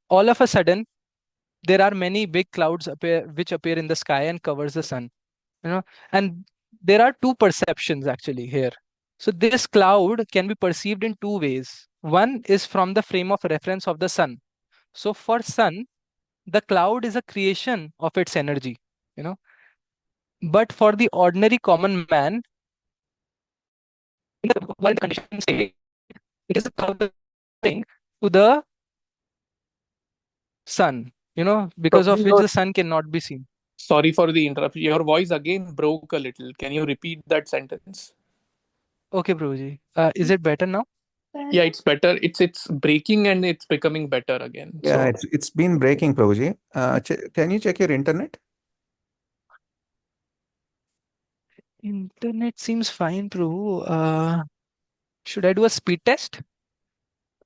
all of a sudden, there are many big clouds which appear in the sky and covers the sun. And there are two perceptions actually here. So this cloud can be perceived in two ways. One is from the frame of reference of the sun. So for sun, the cloud is a creation of its energy, you know. But for the ordinary common man, while the conditioned state, it is a covering to the sun, because of Prabhuji, which the sun cannot be seen. sorry for the interruption. Your voice again broke a little. Can you repeat that sentence? Okay, Prabhuji. Is it better now? Yeah, it's better. It's breaking and it's becoming better again. Yeah, So it's been breaking, Prabhuji. Can you check your internet? Internet seems fine, Prabhu. Should I do a speed test?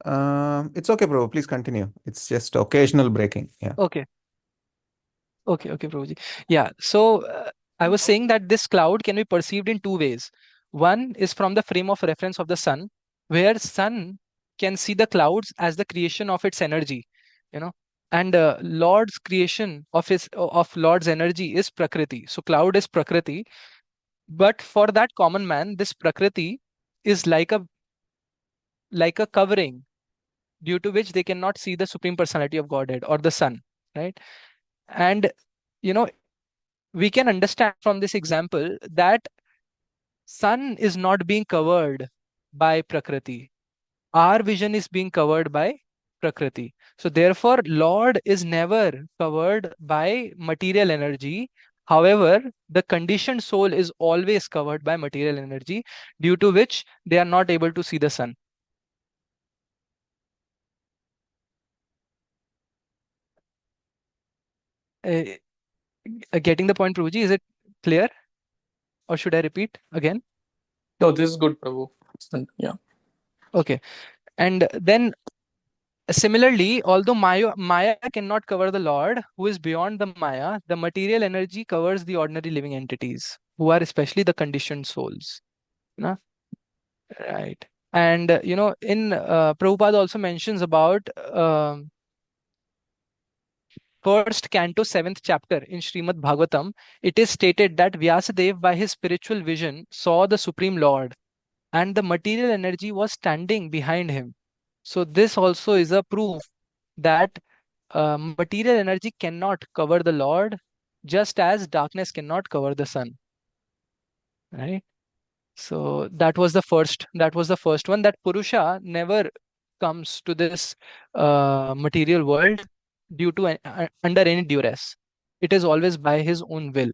It's okay, Prabhu. Please continue. It's just occasional breaking. Yeah. Okay. Okay, Prabhuji. Yeah, so I was saying that this cloud can be perceived in two ways. One is from the frame of reference of the sun, where sun can see the clouds as the creation of its energy, and Lord's creation of Lord's energy is Prakriti. So cloud is Prakriti, but for that common man, this Prakriti is like a covering due to which they cannot see the Supreme Personality of Godhead or the sun, right? And you know we can understand from this example that sun is not being covered by Prakriti. Our vision is being covered by Prakriti. So therefore, Lord is never covered by material energy. However, the conditioned soul is always covered by material energy, due to which they are not able to see the sun. Uh, Getting the point, Prabhuji? Is it clear? Or should I repeat again? no, this is good, Prabhu. Yeah. Okay. And then similarly, although Maya cannot cover the Lord, who is beyond the Maya, the material energy covers the ordinary living entities, who are especially the conditioned souls. No? Right. And, in Prabhupada also mentions about first canto, 7th chapter in Srimad Bhagavatam, it is stated that Vyasadeva, by his spiritual vision, saw the Supreme Lord, and the material energy was standing behind him. So this also is a proof that material energy cannot cover the Lord, just as darkness cannot cover the sun. Right. So that was the first. That was the first one. That Purusha never comes to this material world due to under any duress. It is always by his own will.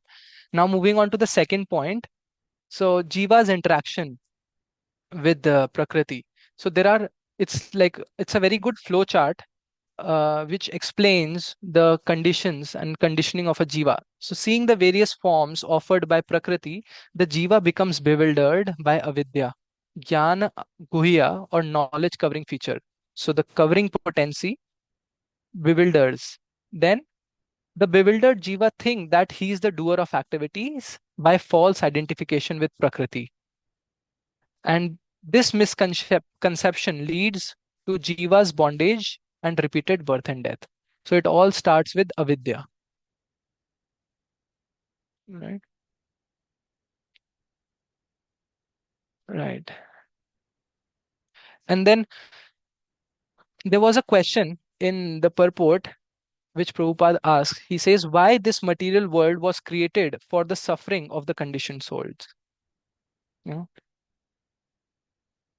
Now moving on to the second point. So Jiva's interaction with the Prakriti. So it's a very good flow chart which explains the conditions and conditioning of a jiva. So, seeing the various forms offered by Prakriti, the jiva becomes bewildered by avidya, jnana guhya, or knowledge covering feature. So, the covering potency bewilders. Then, the bewildered jiva think that he is the doer of activities by false identification with Prakriti. And this misconception leads to jiva's bondage and repeated birth and death. So it all starts with avidya. Right. Right. And then there was a question in the purport which Prabhupada asks. He says, why this material world was created for the suffering of the conditioned souls? You know,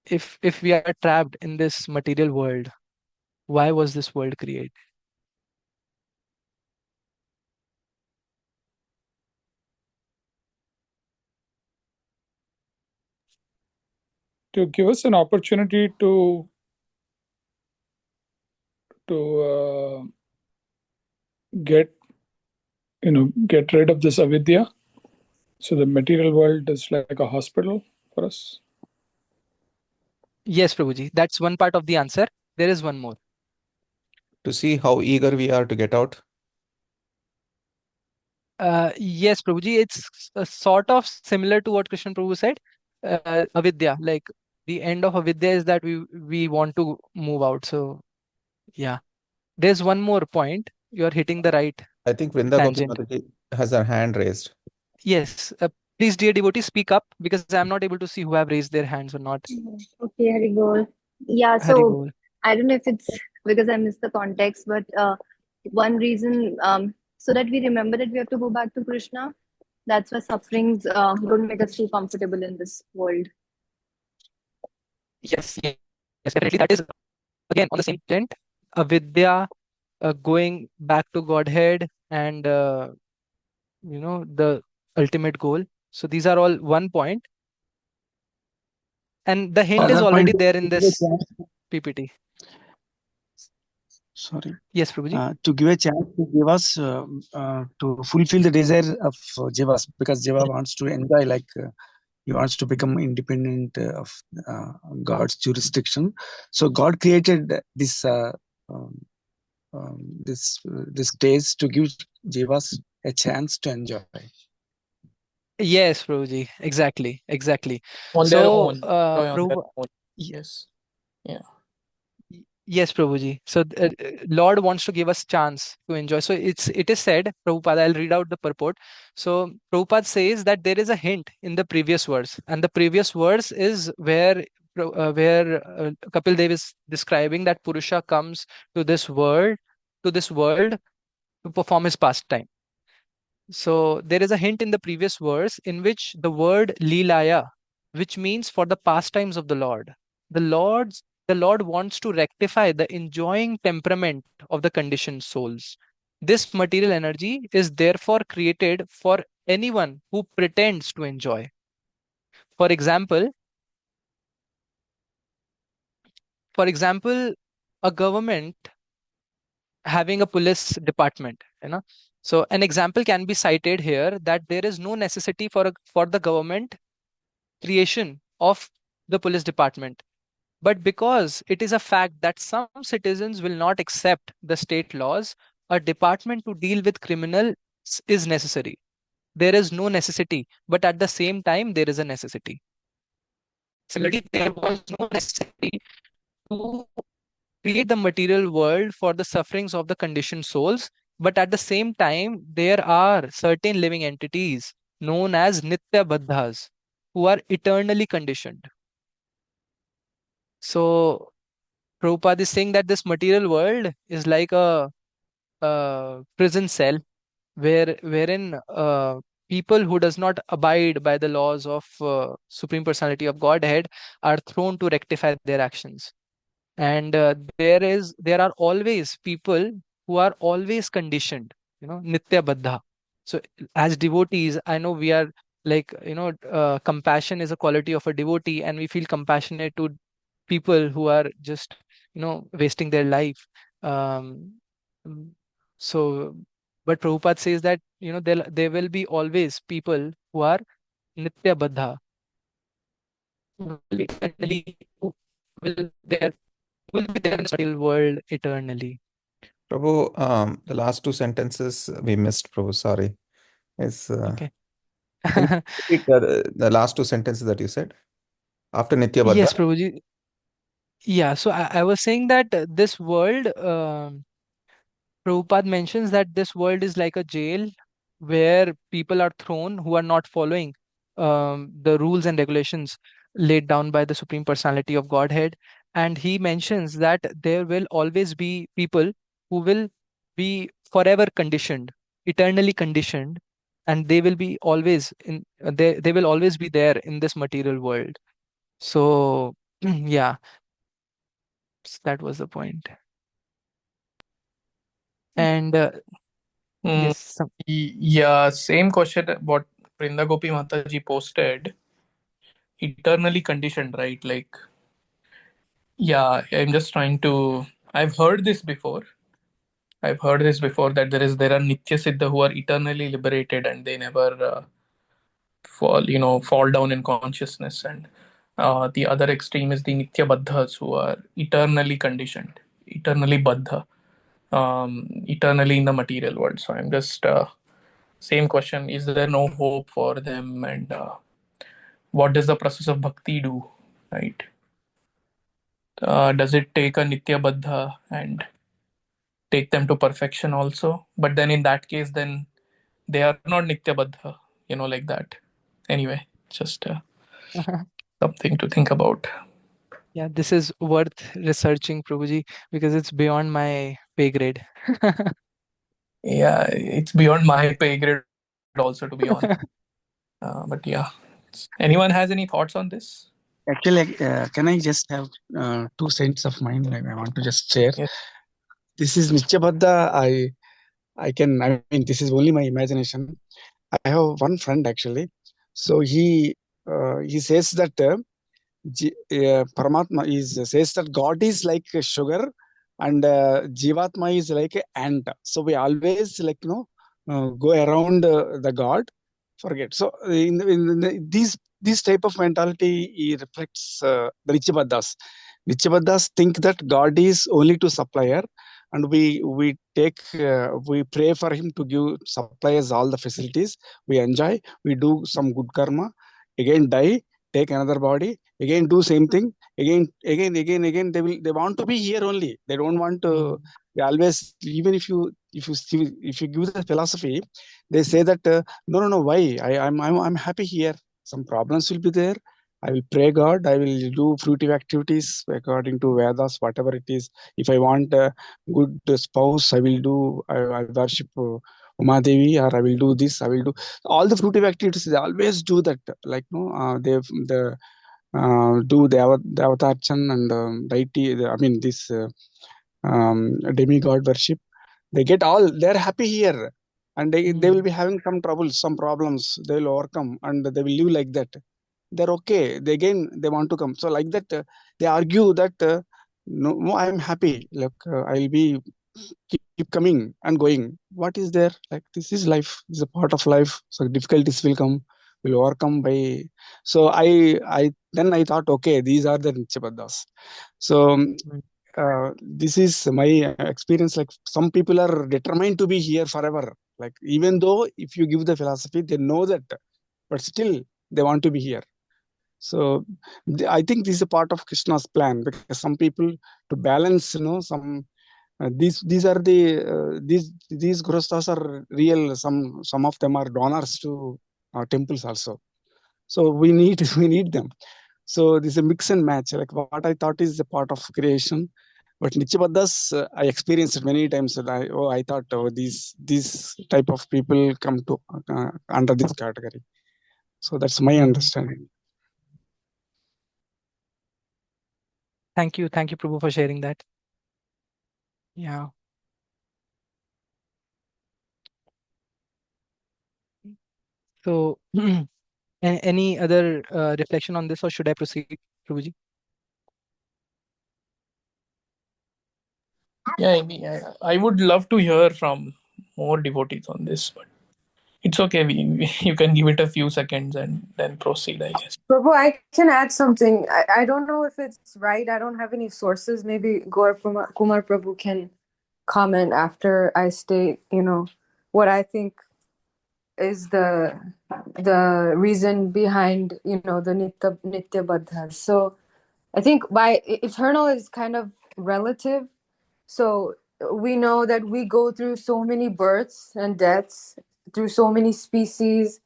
if we are trapped in this material world, why was this world created? To give us an opportunity to to get rid of this avidya. So the material world is like a hospital for us. Yes, Prabhuji, that's one part of the answer. There is one more. To see how eager we are to get out. Yes, Prabhuji, it's sort of similar to what Krishna Prabhu said. Avidya, like the end of avidya is that we want to move out. So yeah, there's one more point. You're hitting the right I think Vrinda Gopi tangent. Mataji has her hand raised. Yes, please, dear devotee, speak up because I'm not able to see who have raised their hands or not. Okay, Hari Bol. Yeah, Hari so Bol. I don't know if it's because I missed the context, but one reason, so that we remember that we have to go back to Krishna. That's why sufferings don't make us too comfortable in this world. Yes, yes, definitely. That is again on the same tangent. Avidya, going back to Godhead, and the ultimate goal. So these are all one point, and the hint is Other already point, there in this PPT. sorry, Yes, Prabhuji. to give a chance to give us to fulfill the desire of Jivas, because Jiva wants to enjoy, like he wants to become independent of God's jurisdiction. So God created this this stage to give Jivas a chance to enjoy. Yes, Prabhuji. Exactly. On their So, own. Enjoy on their Prabhu, own. Yes. Yeah. yes, Prabhuji. So, Lord wants to give us chance to enjoy. So, it is said, Prabhupada, I'll read out the purport. So, Prabhupada says that there is a hint in the previous verse, and the previous verse is where Kapil Dev is describing that Purusha comes to this world, to perform his pastime. So there is a hint in the previous verse in which the word Leelaya, which means for the pastimes of the Lord. The Lord wants to rectify the enjoying temperament of the conditioned souls. This material energy is therefore created for anyone who pretends to enjoy. For example, a government having a police department, so an example can be cited here that there is no necessity for the government creation of the police department, but because it is a fact that some citizens will not accept the state laws, a department to deal with criminals is necessary. There is no necessity, but at the same time there is a necessity. Similarly, there was no necessity to create the material world for the sufferings of the conditioned souls, but at the same time, there are certain living entities known as Nitya Baddhas who are eternally conditioned. So, Prabhupada is saying that this material world is like a prison cell wherein people who does not abide by the laws of Supreme Personality of Godhead are thrown to rectify their actions. And there are always people who are always conditioned, nitya baddha. So as devotees, I know we are like, compassion is a quality of a devotee, and we feel compassionate to people who are just wasting their life. um, mm, so but Prabhupada says that there will be always people who are nitya baddha, who will there will be there in the material world eternally. Prabhu, the last two sentences we missed, Prabhu, sorry. Is Okay. can you repeat the last two sentences that you said? After Nitya Baddha? Yes, Prabhuji. Yeah, so I was saying that this world, Prabhupada mentions that this world is like a jail where people are thrown who are not following the rules and regulations laid down by the Supreme Personality of Godhead. And he mentions that there will always be people who will be forever conditioned, eternally conditioned, and they will be always they will always be there in this material world. So yeah, that was the point. And Mm, yes, yeah, same question what Vrinda Gopi Mataji posted. Eternally conditioned, right? Like, yeah, I'm just trying to I've heard this before. I've heard this before that there are Nitya Siddha who are eternally liberated and they never fall down in consciousness, and the other extreme is the Nitya Baddhas who are eternally conditioned, eternally Baddha, eternally in the material world. So I'm just same question: is there no hope for them, and what does the process of bhakti do, right? Does it take a Nitya Baddha and take them to perfection also? But then in that case, then they are not Nitya Baddha, like that. Anyway, just something to think about. Yeah, this is worth researching, Prabhuji, because it's beyond my pay grade. Yeah, it's beyond my pay grade also, to be honest. But yeah, anyone has any thoughts on this? Actually, can I just have 2 cents of mine? Like, I want to just share. Yes. This is Nityabadda. I mean, this is only my imagination. I have one friend actually. So he says that Paramatma says that God is like a sugar and Jivatma is like an ant. So we always go around the God, forget. So these type of mentality reflects the Nityabaddas. Nityabaddas think that God is only to supplier, and we pray for him to give suppliers all the facilities. We enjoy, we do some good karma, again die, take another body, again do same thing, again they want to be here only. They don't want to. They always, even if you give the philosophy, they say that no, why I'm happy here. Some problems will be there. I will pray God. I will do fruitive activities according to Vedas, whatever it is. If I want a good spouse, I will do. I worship Uma Devi, or I will do this. I will do all the fruitive activities. They always do that. Like they do the avatarchan and deity. I mean this demigod worship. They get all. They're happy here, and they will be having some troubles, some problems. They will overcome, and they will live like that. They're okay. They want to come. So like that, they argue that no, I'm happy. Look, I'll be keep coming and going. What is there? Like, this is life. This is a part of life. So difficulties will come. Will overcome by. So I thought, okay, these are the Nityabaddas. So this is my experience. Like, some people are determined to be here forever. Like, even though if you give the philosophy, they know that, but still they want to be here. So I think this is a part of Krishna's plan, because some people, to balance, some these are the these grostas are real. Some of them are donors to temples also. So we need them. So this is a mix and match. Like, what I thought is a part of creation, but Nityabaddas, I experienced it many times. And I thought, these type of people come to under this category. So that's my understanding. Thank you, Prabhu, for sharing that. Yeah. So, any other reflection on this, or should I proceed, Prabhuji? Yeah, I would love to hear from more devotees on this, but it's okay. You can give it a few seconds and then proceed, I guess. Prabhu, I can add something. I don't know if it's right. I don't have any sources. Maybe Gaur Kumar Prabhu can comment after I state, what I think is the reason behind, the Nitya Baddhas. So I think by eternal is kind of relative. So we know that we go through so many births and deaths, through so many species,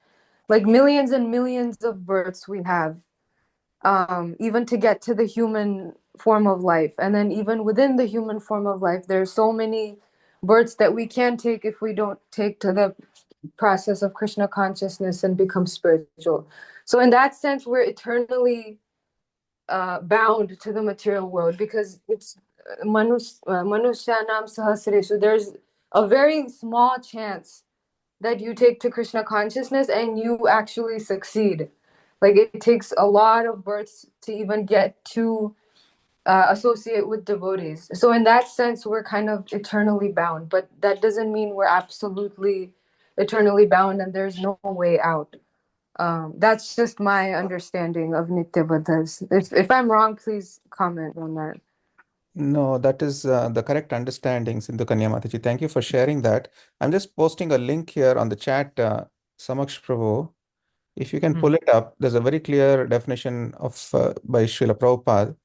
like millions and millions of births we have, even to get to the human form of life. And then even within the human form of life, there's so many births that we can take if we don't take to the process of Krishna consciousness and become spiritual. So in that sense, we're eternally bound to the material world, because it's Manusyanam Sahasreshu. There's a very small chance that you take to Krishna consciousness and you actually succeed. Like, it takes a lot of births to even get to associate with devotees. So in that sense, we're kind of eternally bound, but that doesn't mean we're absolutely eternally bound and there's no way out. That's just my understanding of Nitya Buddhas. If I'm wrong, please comment on that. No, that is the correct understanding, Sindhu Kanya Mataji. Thank you for sharing that. I'm just posting a link here on the chat, Samaksh Prabhu. If you can pull it up, there's a very clear definition of by Srila Prabhupada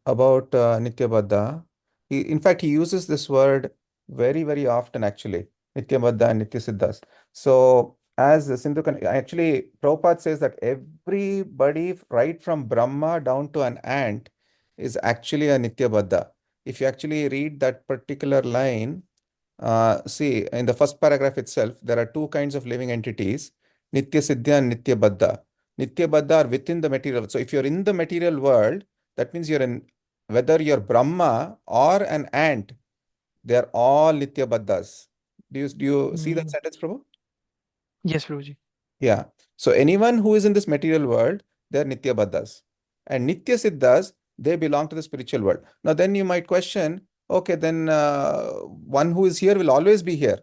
about Nitya Baddha. In fact, he uses this word very, very often, actually, Nitya Baddha and Nitya Siddhas. So, as Sindhu actually, Prabhupada says that everybody, right from Brahma down to an ant, is actually a Nitya Baddha. If you actually read that particular line, see, in the first paragraph itself, there are two kinds of living entities, Nitya Siddhya and Nitya Baddha. Nitya Baddha are within the material. So if you're in the material world, that means you're in, whether you're Brahma or an ant, they're all Nitya Baddhas. Do you see that sentence, Prabhu? Yes, Prabhuji. Yeah. So anyone who is in this material world, they're Nitya Baddhas. And Nitya Siddhas, they belong to the spiritual world. Now then you might question, okay, then one who is here will always be here.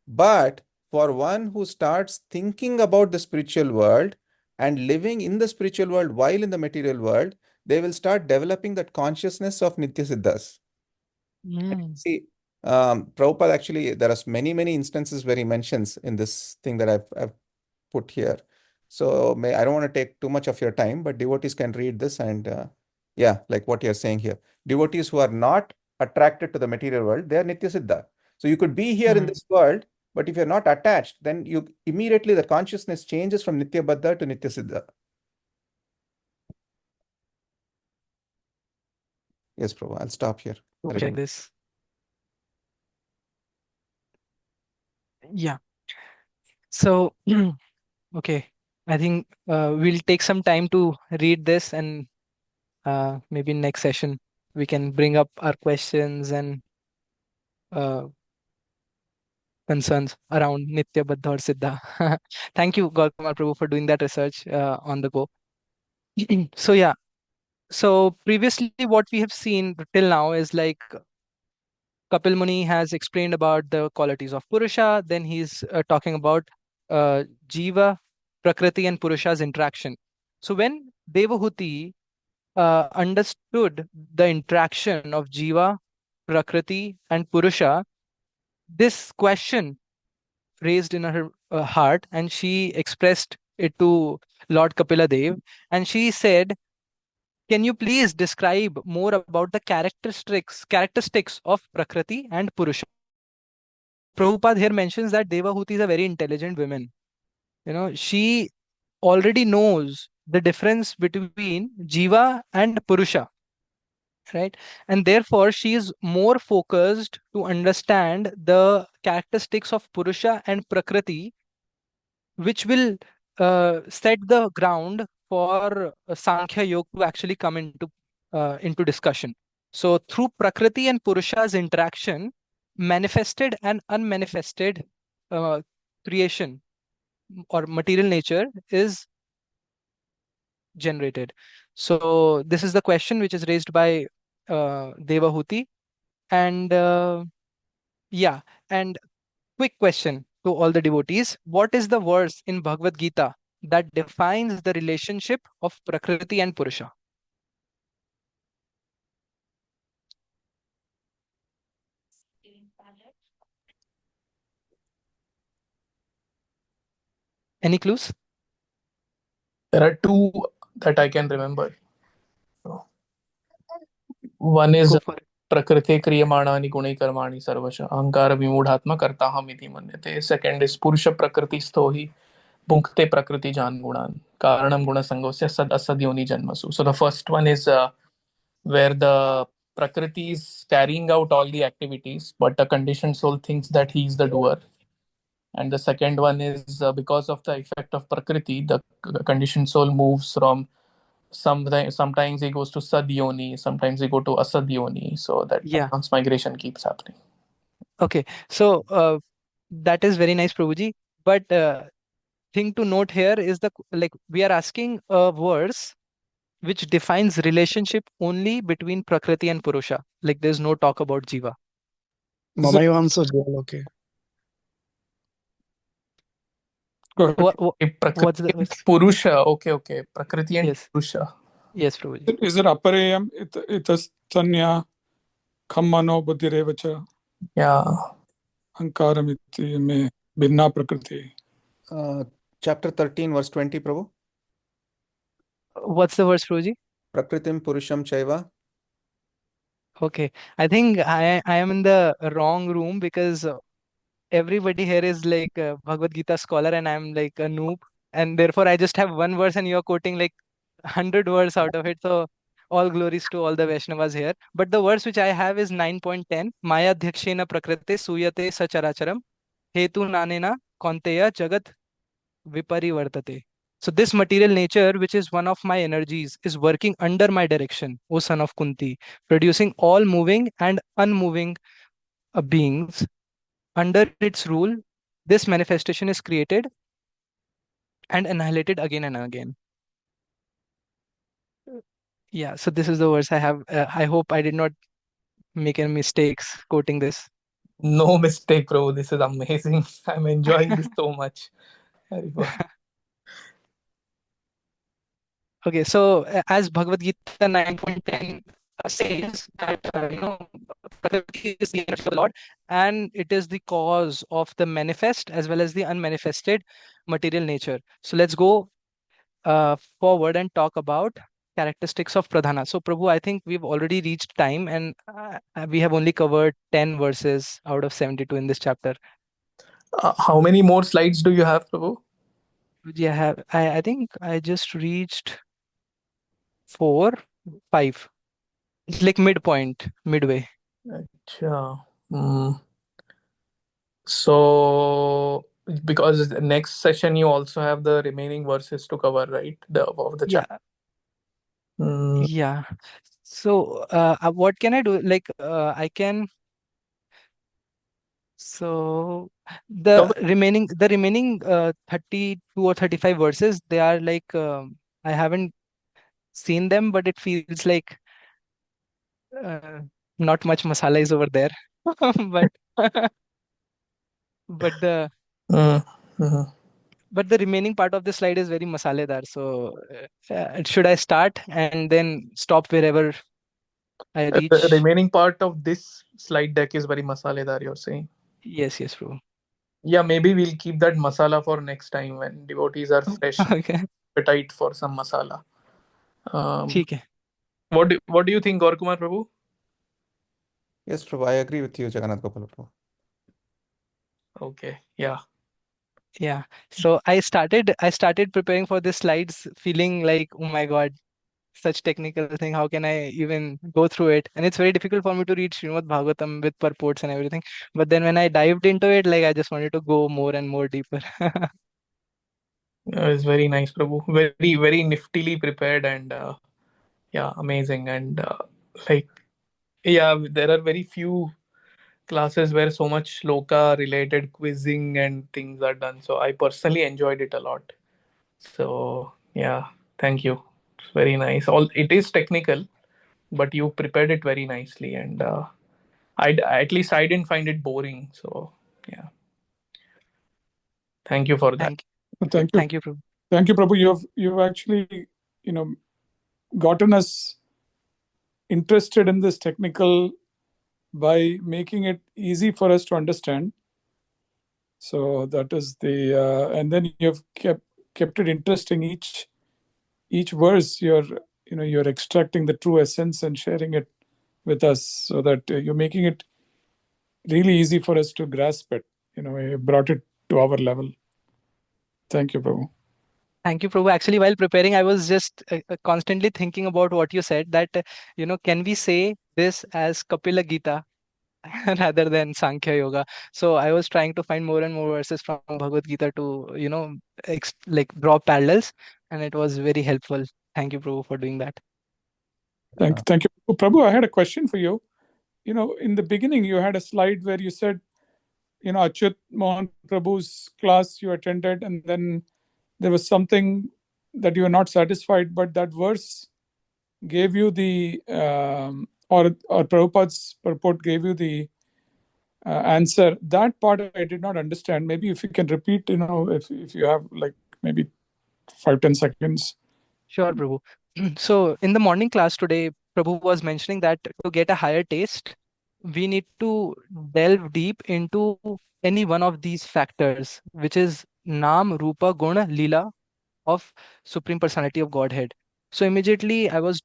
But for one who starts thinking about the spiritual world and living in the spiritual world while in the material world, they will start developing that consciousness of Nitya Siddhas. See, Prabhupada actually, there are many, many instances where he mentions in this thing that I've put here. So I don't want to take too much of your time, but devotees can read this and yeah, like what you're saying here. Devotees who are not attracted to the material world, they are Nitya Siddha. So you could be here in this world, but if you're not attached, then you immediately the consciousness changes from Nitya Baddha to Nitya Siddha. Yes, Prabhu, I'll stop here. Check this. Yeah. So, okay, I think we'll take some time to read this, and maybe next session we can bring up our questions and concerns around Nitya Baddha or Siddha. Thank you, Gaurakumar Prabhu, for doing that research on the go. So yeah, so previously what we have seen till now is like Kapil Muni has explained about the qualities of Purusha, then he's talking about Jiva, Prakriti and Purusha's interaction. So when Devahuti understood the interaction of Jiva, Prakriti and Purusha, this question raised in her heart, and she expressed it to Lord Kapila Dev, and she said, can you please describe more about the characteristics of Prakriti and Purusha? Prabhupada here mentions that Devahuti is a very intelligent woman. You know, she already knows the difference between Jiva and Purusha, right? And therefore, she is more focused to understand the characteristics of Purusha and Prakriti, which will set the ground for Sankhya Yoga to actually come into discussion. So through Prakriti and Purusha's interaction, manifested and unmanifested creation or material nature is generated. So this is the question which is raised by Devahuti. And yeah, and quick question to all the devotees. What is the verse in Bhagavad Gita that defines the relationship of Prakriti and Purusha? Any clues? There are two that I can remember. One is Go for it. Prakrite kriyamani gunai karmani sarvasha ahankara vimudhatma kartaham iti manyate. Second is Purusha prakriti stohi bhunkte prakriti jan gunan karanam guna sangosya sad asad yoni janmasu. So the first one is where the Prakriti is carrying out all the activities, but the conditioned soul thinks that he is the doer. And the second one is because of the effect of Prakriti, the conditioned soul moves from sometimes he goes to Sadyoni, sometimes he go to Asadyoni. So that transmigration keeps happening. Okay, so that is very nice, Prabhuji. But thing to note here is we are asking a verse which defines relationship only between Prakriti and Purusha. Like there's no talk about Jiva. Mamayavanso Jivaloke. Go ahead. What's Prakriti the and Purusha. Okay. Prakriti and Yes. Purusha. Yes, Prabhuji. Is it apareyam itastanya khammano buddhirevacha Yeah. ankaramiti me binna prakriti? Chapter 13, verse 20, Prabhu. What's the verse, Prabhuji? Prakritim Purusham Chaiva. Okay, I think I am in the wrong room because everybody here is like a Bhagavad Gita scholar and I'm like a noob, and therefore I just have one verse and you're quoting like 100 words out of it. So all glories to all the Vaishnavas here. But the verse which I have is 9.10. Maya dhikshena prakrite suyate sacharacharam hetu nanena konteya jagat viparivartate. So this material nature, which is one of my energies, is working under my direction, O son of Kunti, producing all moving and unmoving beings. Under its rule, this manifestation is created and annihilated again and again. Yeah, so this is the verse I have. I hope I did not make any mistakes quoting this. No mistake, bro. This is amazing. I'm enjoying this so much. Very good. Okay, so as Bhagavad Gita 9.10 says that Prakriti is the energy of the Lord, and it is the cause of the manifest as well as the unmanifested material nature. So let's go forward and talk about characteristics of Pradhana. So Prabhu, I think we've already reached time, and we have only covered 10 verses out of 72 in this chapter. How many more slides do you have, Prabhu? Yeah, I think I just reached 4, 5. It's like midway. Acha. So, because the next session you also have the remaining verses to cover, right? Of the Yeah, chapter. Mm, yeah. So, what can I do? Like, I can. So cover- the remaining 32 or 35 verses, they are like I haven't seen them, but it feels like uh, not much masala is over there. But but the Mm, mhm. but the remaining part of the slide is very masaledar. So should I start and then stop wherever I The reach? remaining part of this slide deck is very masaledar, you're saying. Yes, bro. Yeah, maybe we'll keep that masala for next time when devotees are fresh, Okay, appetite for some masala. ठीक है. What do you think, Gaurakumar Prabhu? Yes, Prabhu, I agree with you, Jagannath Gopal Prabhu. Okay, yeah. Yeah. So I started preparing for the slides feeling like, oh my God, such technical thing. How can I even go through it? And it's very difficult for me to read Srimad Bhagavatam with purports and everything. But then when I dived into it, like I just wanted to go more and more deeper. It's very nice, Prabhu. Very, very niftily prepared and yeah, amazing. And like, yeah, there are very few classes where so much shloka related quizzing and things are done. So I personally enjoyed it a lot. So yeah, thank you. It's very nice. It is technical, but you prepared it very nicely, and at least I didn't find it boring. So yeah, thank you for that. Thank Thank you. you, Prabhu. Thank you, Prabhu. You've actually, gotten us interested in this technical by making it easy for us to understand. So that is the and then you've kept it interesting. Each verse you're extracting the true essence and sharing it with us, so that you're making it really easy for us to grasp it. You brought it to our level. Thank you, Prabhu. Thank you, Prabhu. Actually, while preparing, I was just constantly thinking about what you said that, can we say this as Kapila Gita rather than Sankhya Yoga? So I was trying to find more and more verses from Bhagavad Gita to, like draw parallels, and it was very helpful. Thank you, Prabhu, for doing that. Thank you, Prabhu. I had a question for you. In the beginning, you had a slide where you said, Achyut Mohan Prabhu's class you attended, and then there was something that you were not satisfied, but that verse gave you the or Prabhupada's purport gave you the answer. That part I did not understand. Maybe if you can repeat, if you have like maybe 5-10 seconds. Sure, Prabhu. So in the morning class today, Prabhu was mentioning that to get a higher taste, we need to delve deep into any one of these factors, which is Nam, Rupa, Guna, Leela of Supreme Personality of Godhead. So immediately I was,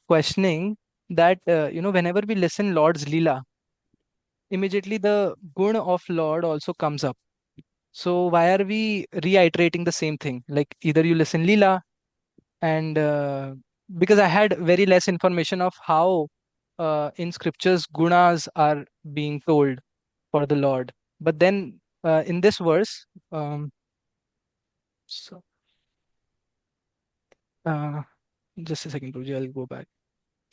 questioning that, whenever we listen Lord's Leela, immediately the Guna of Lord also comes up. So why are we reiterating the same thing? Like either you listen Leela, and because I had very less information of how in scriptures gunas are being told for the Lord. But then in this verse, so uh, just a second, Guruji, I'll go back.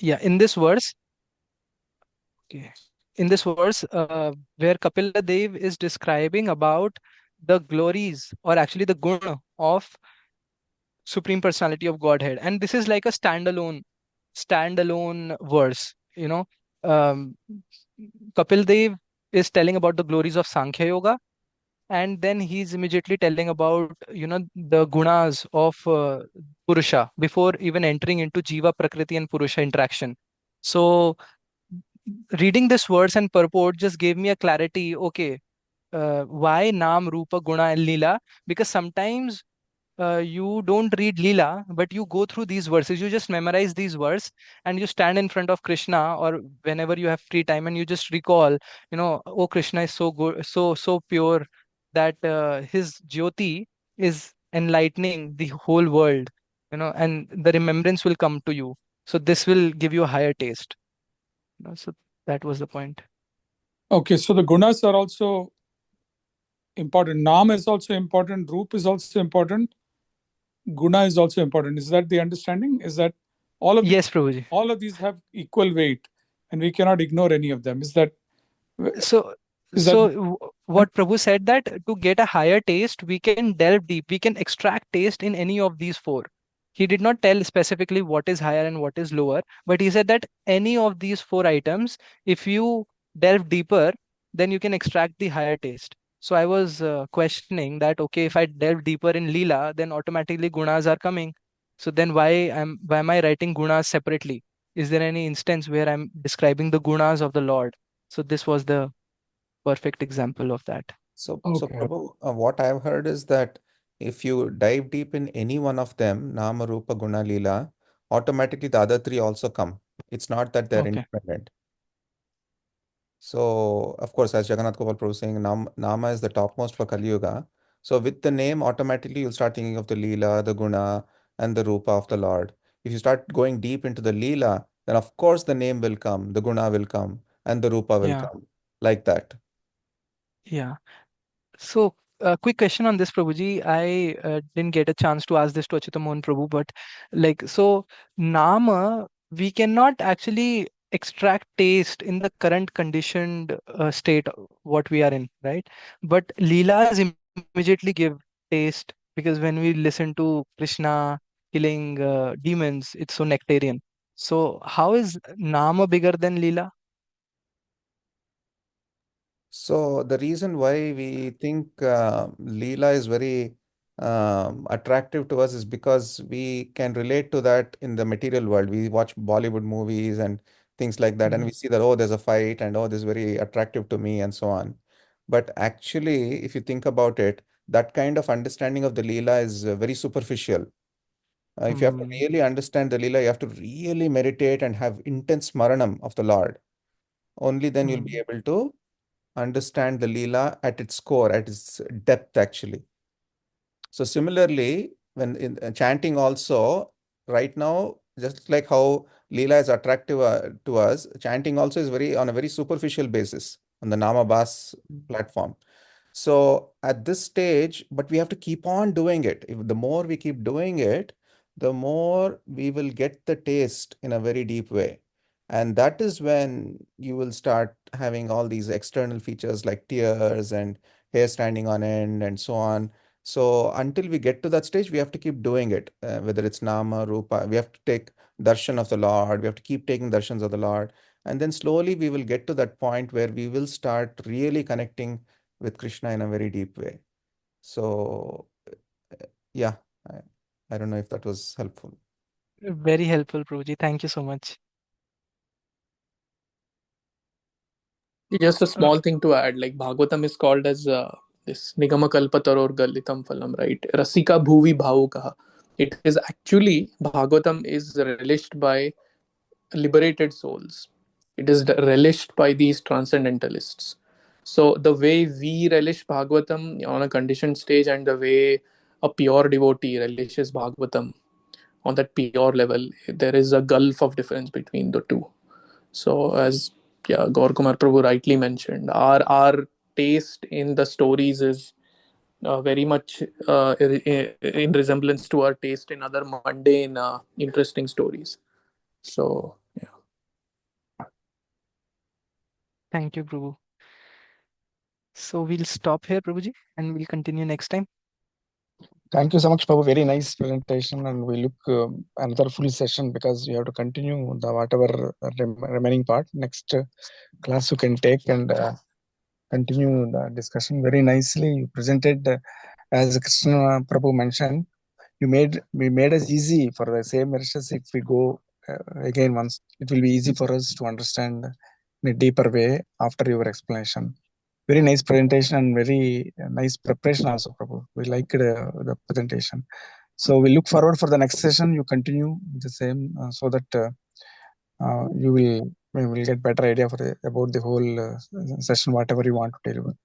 Yeah, in this verse, okay, in this verse, where Kapila Dev is describing about the glories or actually the guna of Supreme Personality of Godhead, and this is like a standalone verse. Um, Kapil Dev is telling about the glories of Sankhya Yoga, and then he's immediately telling about the gunas of Purusha before even entering into Jiva, Prakriti, and Purusha interaction. So reading this verse and purport just gave me a clarity. Okay, why Nam, Rupa, Guna, and Leela? Because sometimes you don't read Leela, but you go through these verses. You just memorize these verses and you stand in front of Krishna or whenever you have free time and you just recall, oh, Krishna is so good, so pure that his Jyoti is enlightening the whole world, and the remembrance will come to you. So this will give you a higher taste. So that was the point. Okay, so the gunas are also important. Nam is also important. Roop is also important. Guna is also important. Is that the understanding? Is that all of Yes, Prabhuji. all of these have equal weight, and we cannot ignore any of them? Is that So, Is that- what Prabhu said that to get a higher taste, we can delve deep, we can extract taste in any of these four. He did not tell specifically what is higher and what is lower, but he said that any of these four items, if you delve deeper, then you can extract the higher taste. So I was questioning that, okay, if I delve deeper in Leela, then automatically gunas are coming. So then why am I writing gunas separately? Is there any instance where I'm describing the gunas of the Lord? So this was the perfect example of that. So Okay. Prabhu, what I've heard is that if you dive deep in any one of them, Nama, Rupa, Guna, Leela, automatically the other three also come. It's not that they're Okay. independent. So, of course, as Jagannath Gopal Prabhu is saying, Nama is the topmost for Kali Yuga. So, with the name, automatically you'll start thinking of the Leela, the Guna, and the Rupa of the Lord. If you start going deep into the Leela, then of course the name will come, the Guna will come, and the Rupa will Yeah. come, like that. Yeah. So, quick question on this, Prabhuji. I didn't get a chance to ask this to Achita Mohan Prabhu, but so Nama, we cannot actually extract taste in the current conditioned state what we are in, right? But Leelas immediately give taste because when we listen to Krishna killing demons, it's so nectarian. So, how is Nama bigger than Leela? So the reason why we think Leela is very attractive to us is because we can relate to that in the material world. We watch Bollywood movies and things like that, and we see that, oh, there's a fight, and oh, this is very attractive to me, and so on. But actually, if you think about it, that kind of understanding of the Leela is very superficial. If you have to really understand the Leela, you have to really meditate and have intense smaranam of the Lord. Only then you'll be able to understand the Leela at its core, at its depth, actually. So similarly, when in chanting also, right now, just like how Leela is attractive to us, chanting also is very on a very superficial basis on the Nama Bas platform. So at this stage, but we have to keep on doing it. If the more we keep doing it, the more we will get the taste in a very deep way. And that is when you will start having all these external features like tears and hair standing on end and so on. So until we get to that stage, we have to keep doing it, whether it's Nama, Rupa, we have to take darshan of the Lord, we have to keep taking darshans of the Lord. And then slowly we will get to that point where we will start really connecting with Krishna in a very deep way. So, yeah, I don't know if that was helpful. Very helpful, Prabhuji. Thank you so much. Just a small thing to add, like Bhagavatam is called as this Nigama Kalpataror Galitam Phalam, right? Rasika Bhuvi Bhavukaha. It is actually, Bhagavatam is relished by liberated souls. It is relished by these transcendentalists. So the way we relish Bhagavatam on a conditioned stage and the way a pure devotee relishes Bhagavatam on that pure level, there is a gulf of difference between the two. So as Gaur Kumar Prabhu rightly mentioned, our taste in the stories is very much in resemblance to our taste in other mundane, interesting stories. So yeah. Thank you, Prabhu. So we'll stop here, Prabhuji, and we'll continue next time. Thank you so much, Prabhu. Very nice presentation, and we look another full session because we have to continue the whatever remaining part. Next class you can take and continue the discussion. Very nicely you presented, as Krishna Prabhu mentioned. We made us easy for the same verses. If we go again once, it will be easy for us to understand in a deeper way after your explanation. Very nice presentation and very nice preparation also, Prabhu. We liked the presentation. So we look forward for the next session. You continue the same so that we will get better idea about the whole session, whatever you want to deliver.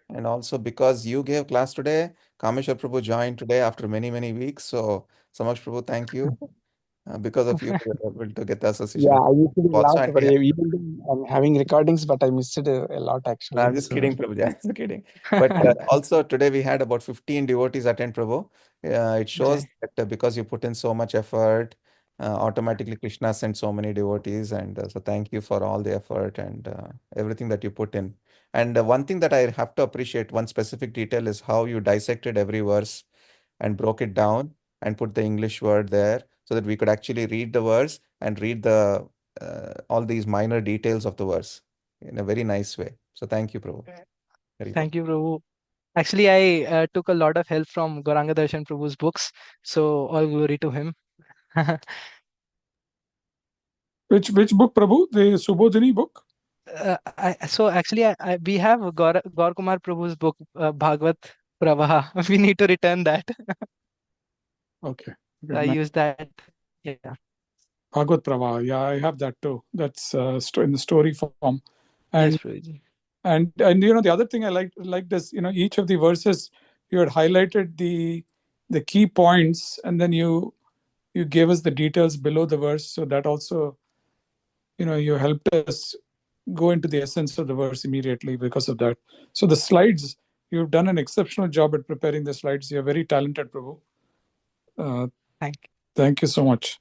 And also because you gave class today, Kameshwar Prabhu joined today after many, many weeks. So Samash Prabhu, thank you. Because of you, we were able to get the association. Yeah, I used to be Also, last, but even though I'm having recordings, but I missed it a lot actually. I'm just kidding, Prabhu. I'm just kidding. But also today we had about 15 devotees attend, Prabhu. It shows that because you put in so much effort, automatically Krishna sent so many devotees. And so thank you for all the effort and everything that you put in. And one thing that I have to appreciate, one specific detail is how you dissected every verse and broke it down and put the English word there so that we could actually read the verse and read the all these minor details of the verse in a very nice way. So thank you, Prabhu. Thank you, Prabhu. Actually, I took a lot of help from Gauranga Darshan Prabhu's books. So all glory to him. Which book, Prabhu? The Subodhini book? We have Gaur Kumar Prabhu's book, Bhagavad Pravaha. We need to return that. Okay. I use that. Yeah. Bhagavad Pravaha. Yeah, I have that too. That's in the story form. And, yes, Prabhuji. And the other thing I liked is, each of the verses you had highlighted the key points, and then you gave us the details below the verse. So that also, you helped us go into the essence of the verse immediately because of that. So the slides, you've done an exceptional job at preparing the slides. You're very talented, Prabhu. Thank you so much.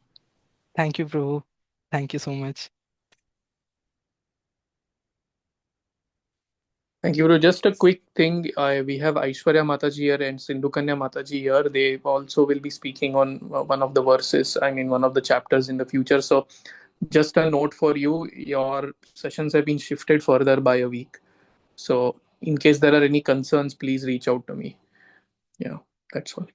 Thank you, Prabhu. Thank you so much. Thank you, Bro. Just a quick thing. We have Aishwarya Mataji here and Sindhu Kanya Mataji here. They also will be speaking on one of the verses, one of the chapters in the future. So just a note for you, your sessions have been shifted further by a week. So in case there are any concerns, please reach out to me. Yeah, that's all.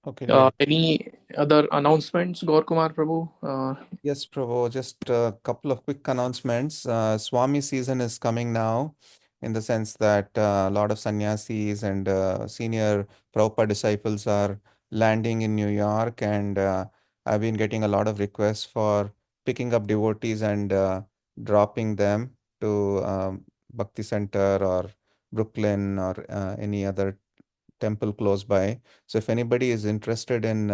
Okay. Any other announcements, Gaur Kumar Prabhu? Yes, Prabhu. Just a couple of quick announcements. Swami season is coming now, in the sense that a lot of sannyasis and senior Prabhupada disciples are landing in New York, and I've been getting a lot of requests for picking up devotees and dropping them to Bhakti Center or Brooklyn or any other temple close by. So if anybody is interested in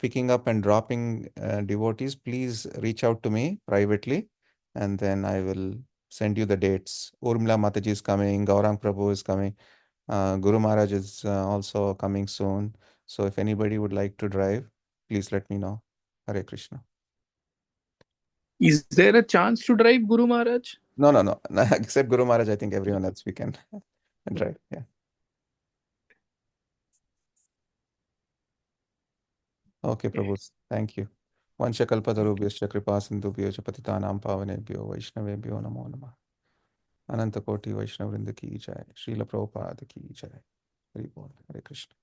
picking up and dropping devotees, please reach out to me privately, and then I will send you the dates. Urmila Mataji is coming, Gaurang Prabhu is coming, Guru Maharaj is also coming soon. So if anybody would like to drive, please let me know. Hare Krishna. Is there a chance to drive, Guru Maharaj? No, no, no. Except Guru Maharaj, I think everyone else we can drive. Yeah. Okay, Prabhu. Thank you. Vanchakalpatarubhyascha kripa sindhubhyo cha patitanam pavanebhyo vaishnavebhyo namo namah. Ananta Koti Vaishnavrinda ki jai. Srila Prabhupada ki jai. Hari Bol. Hare Krishna.